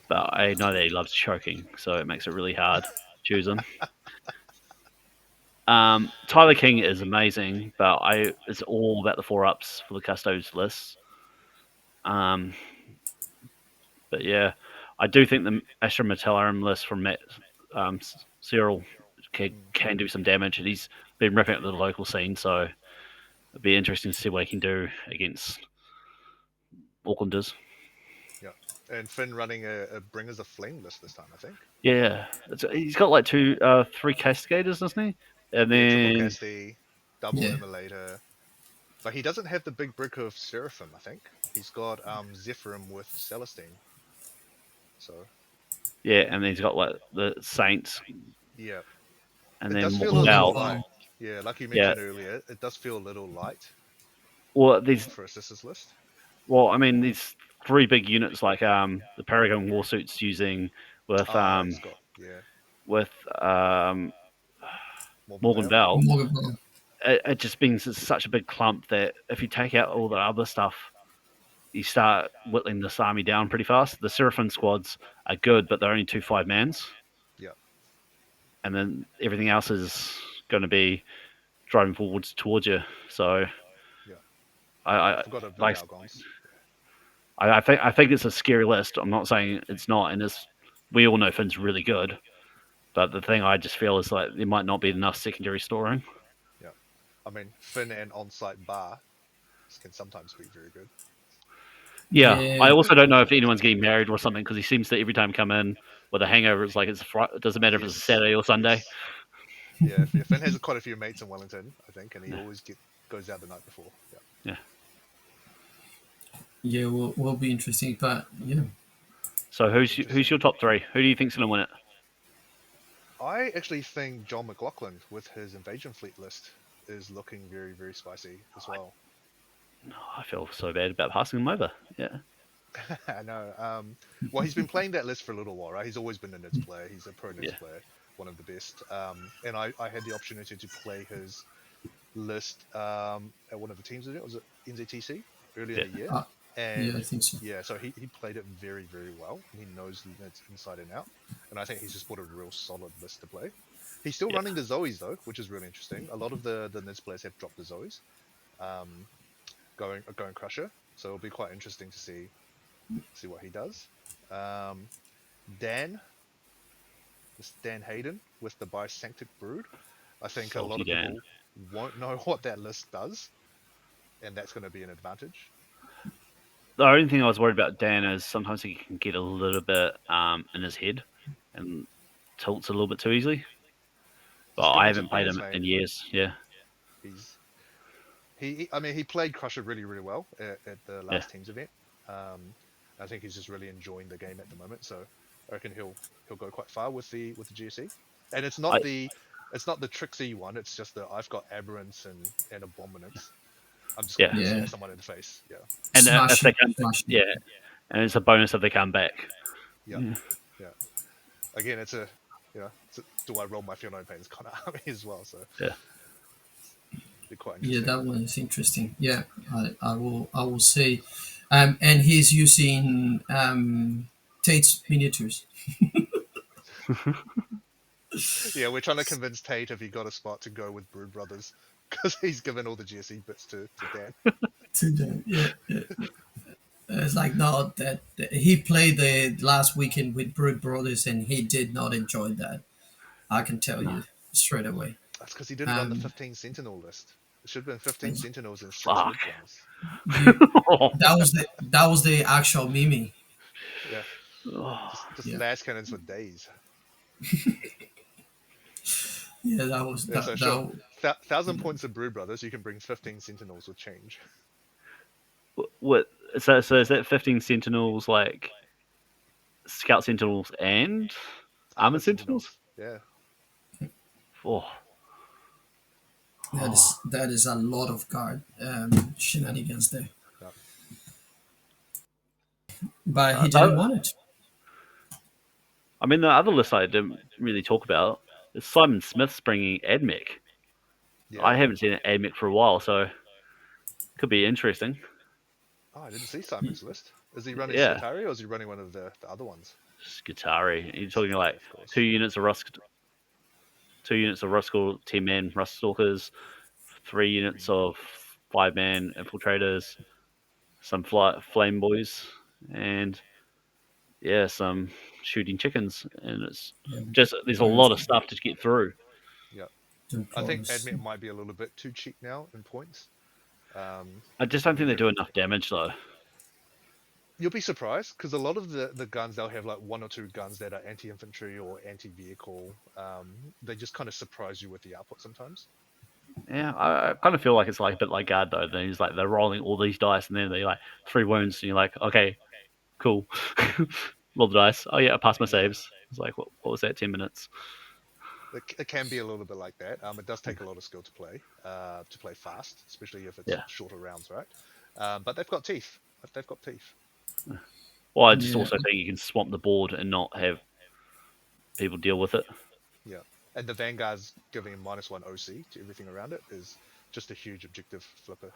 But I know that he loves choking, so it makes it really hard choosing. Tyler King is amazing, but it's all about the 4-ups for the Custodes list. But yeah, I do think the Astra Metallium list from Matt Cyril can do some damage, and he's been ripping up the local scene, so it'd be interesting to see what he can do against Aucklanders. Yeah. And Finn running a Bringers of Flame list this time, I think. Yeah, he's got like 3 Castigators, doesn't he? And Yeah, triple then Casti, double Yeah. Immolator. But he doesn't have the big brick of Seraphim, I think. He's got Zephyrim with Celestine. So yeah, and then he's got like the Saints, yeah. and It then does feel a Morgan little Morgendale. light. Val. Yeah, like you Yeah, mentioned earlier, it does feel a little light well these for a sisters list. I mean these 3 big units like the Paragon Warsuits using with He's got with um Morgan Morgan Vale. Bell. Morgan Val. It just means it's such a big clump that if you take out all the other stuff, you start whittling this army down pretty fast. The Seraphim squads are good, but they're only 2 5-mans, Yeah, and then everything else is going to be driving forwards towards you. So yeah. I Forgot of the like Valgons. I think it's a scary list. I'm not saying it's not, and we all know Finn's really good, but the thing I just feel is like there might not be enough secondary storing. Yeah. I mean, Finn and on-site bar can sometimes be very good. Yeah, I Yeah. also don't know if anyone's getting married or something because he seems to every time come in with a hangover. It's like it doesn't matter if it's a Yes. Saturday or Sunday. Yes. Yeah, Finn has quite a few mates in Wellington, I think, and he Yeah, always goes out the night before. Yeah. yeah. Yeah. Will be interesting, but yeah. So who's Interesting. your top 3? Who do you think's going to win it? I actually think John McLaughlin with his Invasion Fleet list is looking very, very spicy as well. I feel so bad about passing him over. Yeah, I know. Well, he's been playing that list for a little while, right? He's always been a Nids player. He's a pro Nids yeah, player, one of the best. And I had the opportunity to play his list at one of the teams of it. Was it NZTC earlier yeah. in the year? Uh, yeah, I And think so. yeah, so he played it very, very well. And he knows the Nids inside and out. And I think he's just brought a real solid list to play. He's still Yeah. running the Zoes though, which is really interesting. A lot of the Nids players have dropped the Zoes, um, going Crusher. So it'll be quite interesting to see what he does. Um, Dan, this Dan Hayden with the Bisanctic Brood. I think a lot Salty of Dan. people won't know what that list does, and that's going to be an advantage. The only thing I was worried about Dan is sometimes he can get a little bit in his head and tilts a little bit too easily. He's But I given two haven't played units, him mate. in years. Yeah, He's I mean, he played Crusher really well at the yeah. last teams event. I think he's just really enjoying the game at the moment. So I reckon he'll go quite far with the GSE. And I it's not the tricksy one. It's just that I've got aberrance and abominance. I'm just yeah. gonna Yeah, smack someone in the face. Yeah, And if smash they it, come, smash it. yeah, and it's a bonus if they come back. yeah, Yeah. yeah. Again, it's a do I roll my Fear No Pains kind of army as well? So Yeah. be quite Yeah, interesting. that one is interesting. Yeah, I will say, and he's using Tate's miniatures. Yeah, we're trying to convince Tate if he got a spot to go with Brood Brothers because he's given all the GSE bits to Dan. To them. Yeah, yeah. It's like no, that he played the last weekend with Brood Brothers, and he did not enjoy that. I can tell No. you straight away. That's because he didn't run the Um, 15 Sentinel list. It should have been 15 and Sentinels and 6 Fuck. Wood Clones. you that was the actual Mimi. Yeah, Oh, just Yeah, las cannons for days. yeah, that was Yeah, so that Sean, that. 1,000 points of Brood Brothers, you can bring 15 Sentinels with change. what? So is that 15 Sentinels like Scout Sentinels and Armored Armored Sentinels? Sentinels. Yeah. Oh, That oh. is that is a lot of guard shenanigans there, Yeah. but he didn't No, want it. I mean, the other list I didn't really talk about is Simon Smith's bringing AdMech. I Yeah. haven't seen an AdMech for a while, so could be interesting. Oh, I didn't see Simon's list. Is he running Yeah, Skitari or is he running one of the other ones? Skitari. You're talking like Of course. 2 units of Rust, 2 units of Rustgall, 10-man Rust Stalkers, 3 units of 5-man Infiltrators, some Flame Boys, and yeah, some shooting chickens. And it's Yeah, just there's a lot of stuff to get through. Yeah. too I think close. Admit might be a little bit too cheap now in points. I just I don't mean, think they do enough damage though. you'll be surprised because a lot of the guns, they'll have like one or two guns that are anti-infantry or anti-vehicle. They just kind of surprise you with the output sometimes. Yeah, I kind of feel like it's like a bit like guard though. Then he's like they're rolling all these dice, and then they like 3 wounds, and you're like, okay, cool. Roll the dice. Oh yeah, I passed my Yeah. saves. It's like what was that? 10 minutes. It can be a little bit like that. It does take a lot of skill to play fast, especially if it's Yeah. shorter rounds, right? But they've got teeth. They've got teeth. Well, I just Yeah, also think you can swamp the board and not have people deal with it. Yeah. And the Vanguard's giving him -1 OC to everything around it is just a huge objective flipper.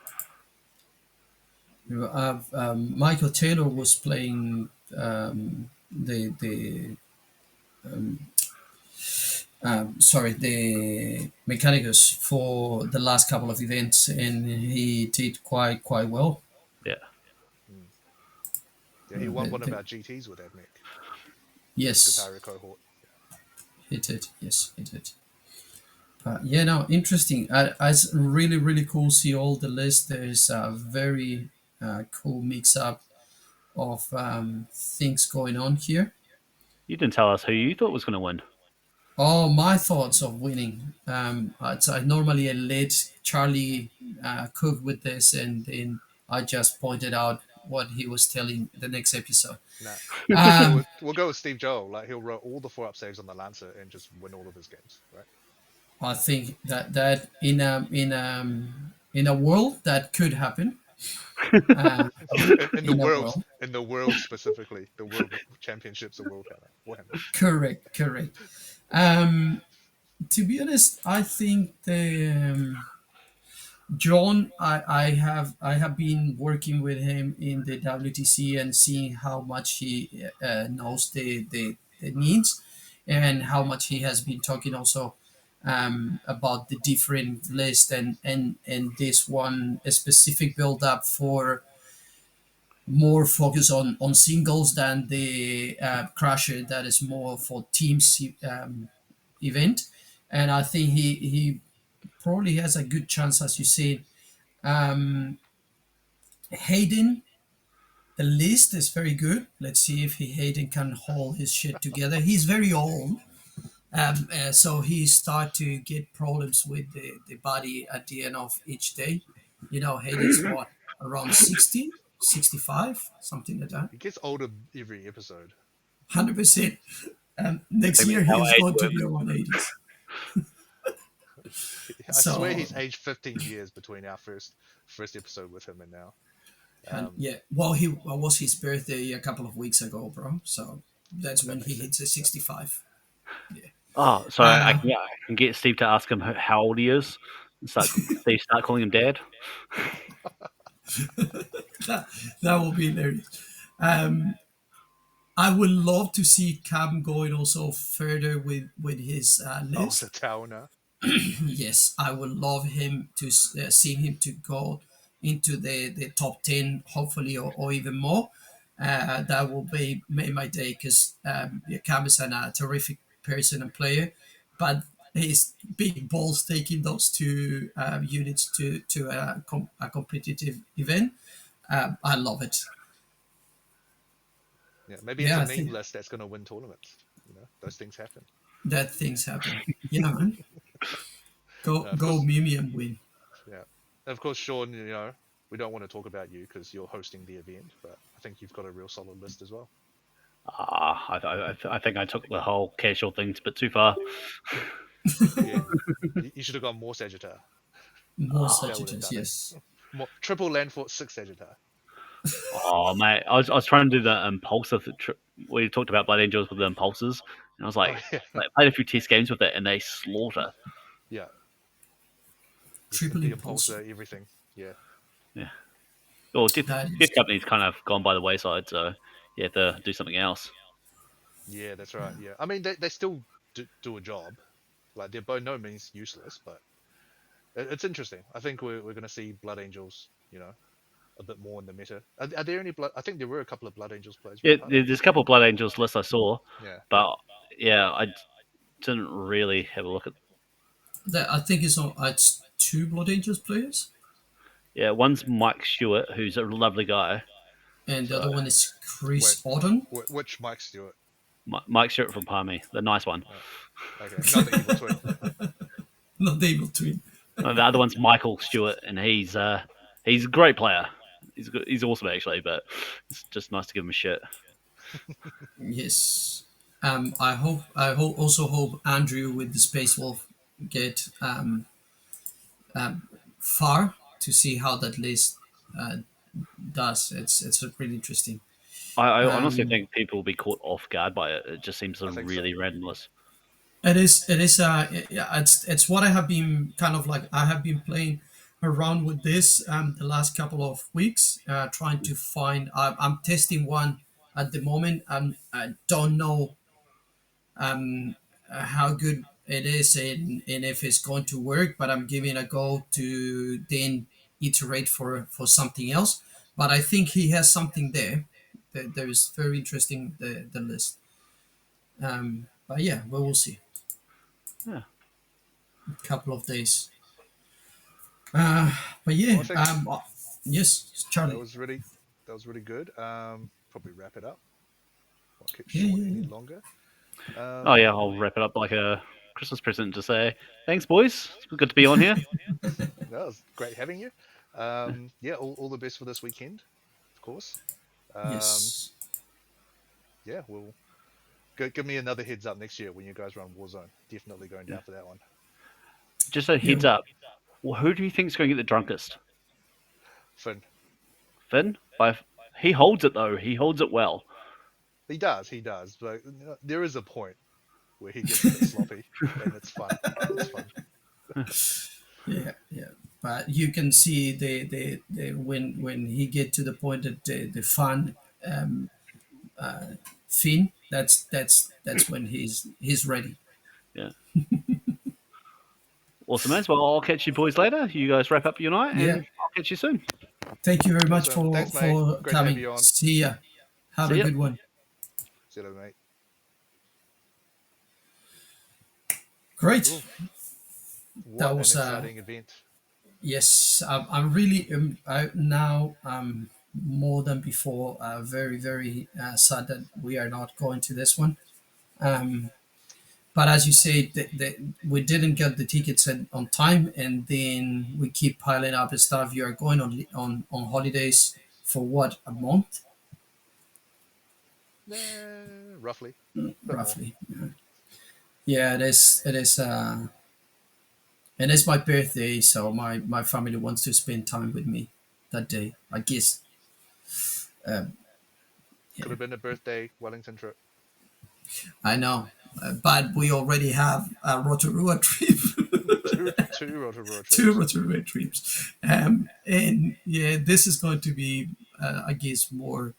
Michael Taylor was playing the sorry, the Mechanicus for the last couple of events, and he did quite well. Yeah. Mm. Yeah, he won one of our GTs with Admech, the Yes, Skitaria cohort. he did. Yes, he did. Yeah, no, interesting. It's really cool. See all the list. There's a very cool mix up of things going on here. You didn't tell us who you thought was going to win. Oh, my thoughts of winning. I normally let Charlie cook with this, and then I just pointed out what he was telling the next episode. Nah, Um, we'll go with Steve Joll. Like he'll roll all the 4-up saves on the Lancer and just win all of his games, right? I think that in a world that could happen. Uh, in a world, In the world specifically, the World Championships of Warhammer. correct. Um, to be honest, I think John, I have been working with him in the WTC and seeing how much he knows the needs, and how much he has been talking also about the different list, and this one a specific build up for more focus on singles than the Crusher that is more for teams event. And I think he probably has a good chance, as you said. Um, Hayden, the list is very good. Let's see if Hayden can hold his shit together. He's very old, so he start to get problems with the body at the end of each day. You know, Hayden's what, around 60, 65, something like that. He gets older every episode. 100%. Next Maybe year how he's age going to works. be around 80s. I swear So he's aged 15 years between our first episode with him and now. and yeah, well, he was his birthday a couple of weeks ago, bro. So that's That when he makes hits the sense. 65. Yeah. Oh, so Uh, I can get Steve to ask him how old he is. And start calling him dad. that will be hilarious. Um, I would love to see Cam going also further with his Oh, the list. Towner. Yes, I would love him to see him to go into the top 10, hopefully, or even more. That will be make my day because yeah, Cam is a terrific person and player, but his big balls taking those two units to a competitive event. I love it. Yeah, maybe it's Yeah, a I meme think list that's going to win tournaments. Those things happen. that things happen. Yeah, man. Of Go course, Mimi and win. yeah. And of course, Sean, we don't want to talk about you because you're hosting the event, but I think you've got a real solid list as well. I think I took the whole casual things a bit too far. Yeah, you should have gone more Sagittarius. More That would have Sagittarius, done it. yes. More triple land fort 6 Sagittarius. Oh mate, I was trying to do the impulsive. We talked about Blood Angels with the impulses, and I was Oh yeah, like played a few test games with it, and they slaughter. yeah. You Triple simply impulse. impulsor everything. Yeah, Yeah. Well, That Death is Company's kind of gone by the wayside, so you have to do something else. yeah, that's right. Yeah, I mean they still do a job. Like they're by no means useless, but it's interesting. I think we're going to see Blood Angels, a bit more in the meta. Are there any blood? I think there were a couple of Blood Angels players Yeah, from part of there's this a couple of event. Blood Angels lists I saw, Yeah. but yeah, I didn't really have a look at. that. I think it's two Blood Angels players, Yeah, one's Mike Stewart, who's a lovely guy. and the So other one is Wait, Chris Auden. which Mike Stewart? Mike Stewart from Palmy, the nice one. Okay, not the evil twin. Not the evil twin. And the other one's Michael Stewart, and he's a great player. He's awesome actually, but it's just nice to give him a shit. Yes. Also hope Andrew with the Space Wolf get far to see how that list uh, does. It's really interesting. I honestly Um, think people will be caught off guard by it. It just seems a I think so. really random list. It is. It is. Yeah, it's what I have been kind of like. I have been playing around with this the last couple of weeks, trying to find. I'm testing one at the moment. I don't know how good it is and if it's going to work, but I'm giving a go to then iterate for something else. But I think he has something there. There is very interesting the list. But yeah, we will see. Yeah. Couple of days. Uh, but Well, yeah, I think yes, that Charlie. was really that was really good. Probably wrap it up. Won't keep Yeah, Sean yeah, any yeah. longer. Oh Um, yeah, I'll wrap it up like a Christmas present to say thanks, boys. It's good to be on here. no, it was great having you. Yeah, all the best for this weekend, of course. Um, Yes. yeah, we'll give me another heads up next year when you guys run Warzone. Definitely going Yeah. down for that one. Just a Yeah. heads up. Well, who do you think's going to get the drunkest? Finn, Finn? He holds it though. He holds it well. he does, but there is a point where he gets a bit sloppy, and it's fun. It's fun. Yeah, yeah. But you can see the when he get to the point that the fun um, fin, that's when he's ready. Yeah. Awesome, man. Well, I'll catch you boys later. You guys wrap up your night, Yeah. and I'll catch you soon. Thank you very much Awesome. for Thanks, mate. Great to have coming. you on. See ya. Have See a ya. good one. See you later, mate. Great. Cool. That What was an exciting event. yes. I'm really now more than before very very sad that we are not going to this one. Um, but as you say, we didn't get the tickets on time, and then we keep piling up the stuff. You are going on holidays for what, a month Roughly. Bit more. roughly. Yeah, it is. It is. And it's my birthday, so my family wants to spend time with me that day. I guess. Um, Could yeah, have been a birthday Wellington trip. I know, but we already have a Rotorua trip. two Rotorua Two trips. Rotorua trips. And yeah, this is going to be, I guess, more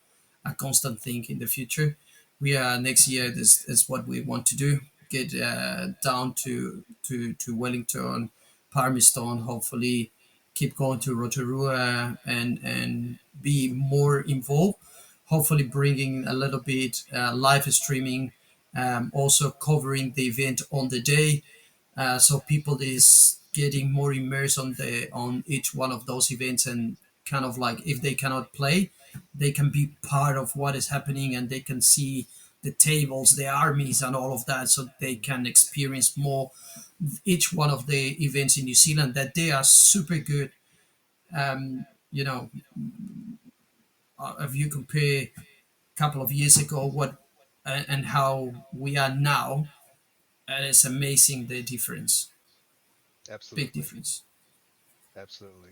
a constant thing in the future. We are next year. This is what we want to do. Get down to Wellington, Palmerston. Hopefully, keep going to Rotorua and be more involved. Hopefully, bringing a little bit live streaming, also covering the event on the day, so people is getting more immersed on each one of those events, and kind of like, if they cannot play, they can be part of what is happening, and they can see the tables, the armies, and all of that, so they can experience more each one of the events in New Zealand, that they are super good. You know, if you compare a couple of years ago what and how we are now, and it's amazing, the difference, big Absolutely. difference. Absolutely.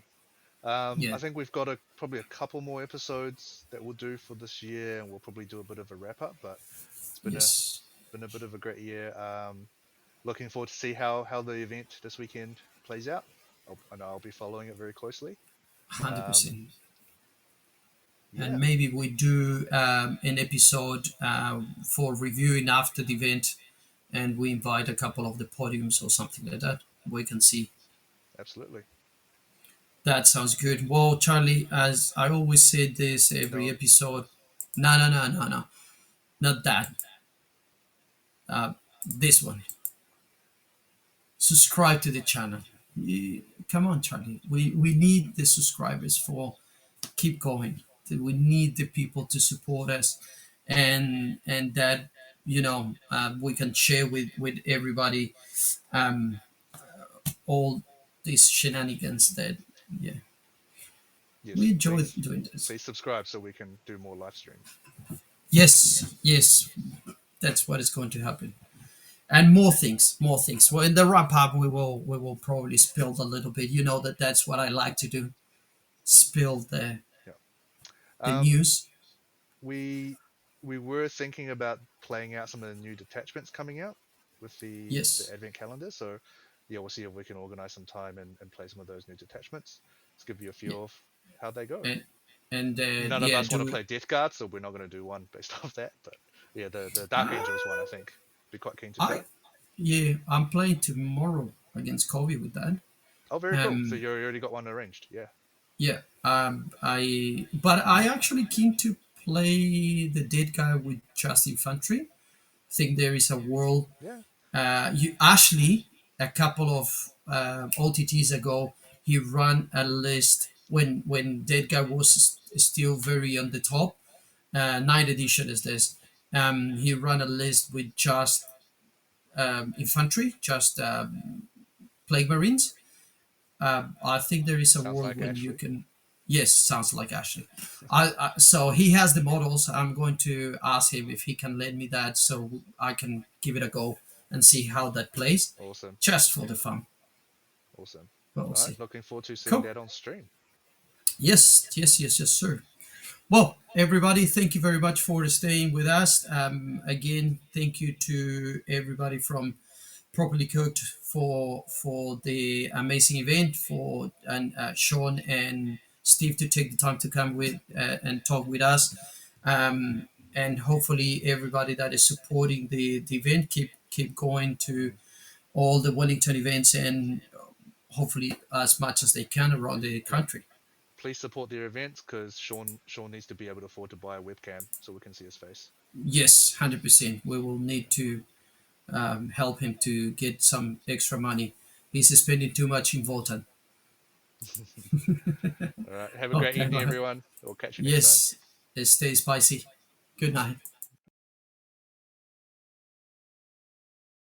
Yeah. I think we've got probably a couple more episodes that we'll do for this year, and we'll probably do a bit of a wrap up. But it's Yes. been a bit of a great year. Looking forward to see how the event this weekend plays out. I know I'll be following it very closely. Hundred Um, percent. And yeah, maybe we do an episode for reviewing after the event, and we invite a couple of the podiums or something like that. We can see. absolutely. That sounds good. Well, Charlie, as I always say this every No, episode, no, no, no, no, no, not that. Uh, this one. Subscribe to the channel. Come on, Charlie. We need the subscribers for keep going. We need the people to support us, and that, we can share with everybody, um, all these shenanigans that, yeah, we yes, enjoy doing this. please subscribe so we can do more live streams. Yes, yes, that's what is going to happen, and more things, more things. Well, in the wrap up, we will probably spill a little bit. You know that that's what I like to do, spill Yeah. the Um, news. we we were thinking about playing out some of the new detachments coming out with the Yes, advent calendar. So yeah, we'll see if we can organize some time and play some of those new detachments. Let's give you a yeah, feel of how they go. and and None of yeah, us want to do play Death Guard, so we're not going to do one based off that. But yeah, the Dark Angels one, I think, be quite keen to I play. yeah, I'm playing tomorrow against Kobe with that. Oh, very cool. So Um, you already got one arranged. Yeah, yeah, but I actually keen to play the dead guy with just infantry. I think there is a world. yeah, You Ashley, a couple of OTTs ago, he ran a list when dead guy was still very on the top. Ninth edition is this. He ran a list with just infantry, just plague marines. I think there is a sounds world like when you Ashley. can. Yes, sounds like Ashley. So he has the models. I'm going to ask him if he can lend me that, so I can give it a go and see how that plays, Awesome, just for the fun. awesome. But we'll All right, see. looking forward to seeing Cool. that on stream. Yes, yes, yes, yes, sir. Well, everybody, thank you very much for staying with us. Again, thank you to everybody from Properly Cooked for the amazing event, for and Sean and Steve to take the time to come with and talk with us, and hopefully everybody that is supporting the event keep going to all the Wellington events, and hopefully as much as they can around the country. Please support their events because Sean needs to be able to afford to buy a webcam so we can see his face. Yes, 100%. We will need to help him to get some extra money. He's spending too much in Voltan. All right. Have a great Okay, evening, bye. everyone. We'll catch you next time. Yes, stay spicy. Good night.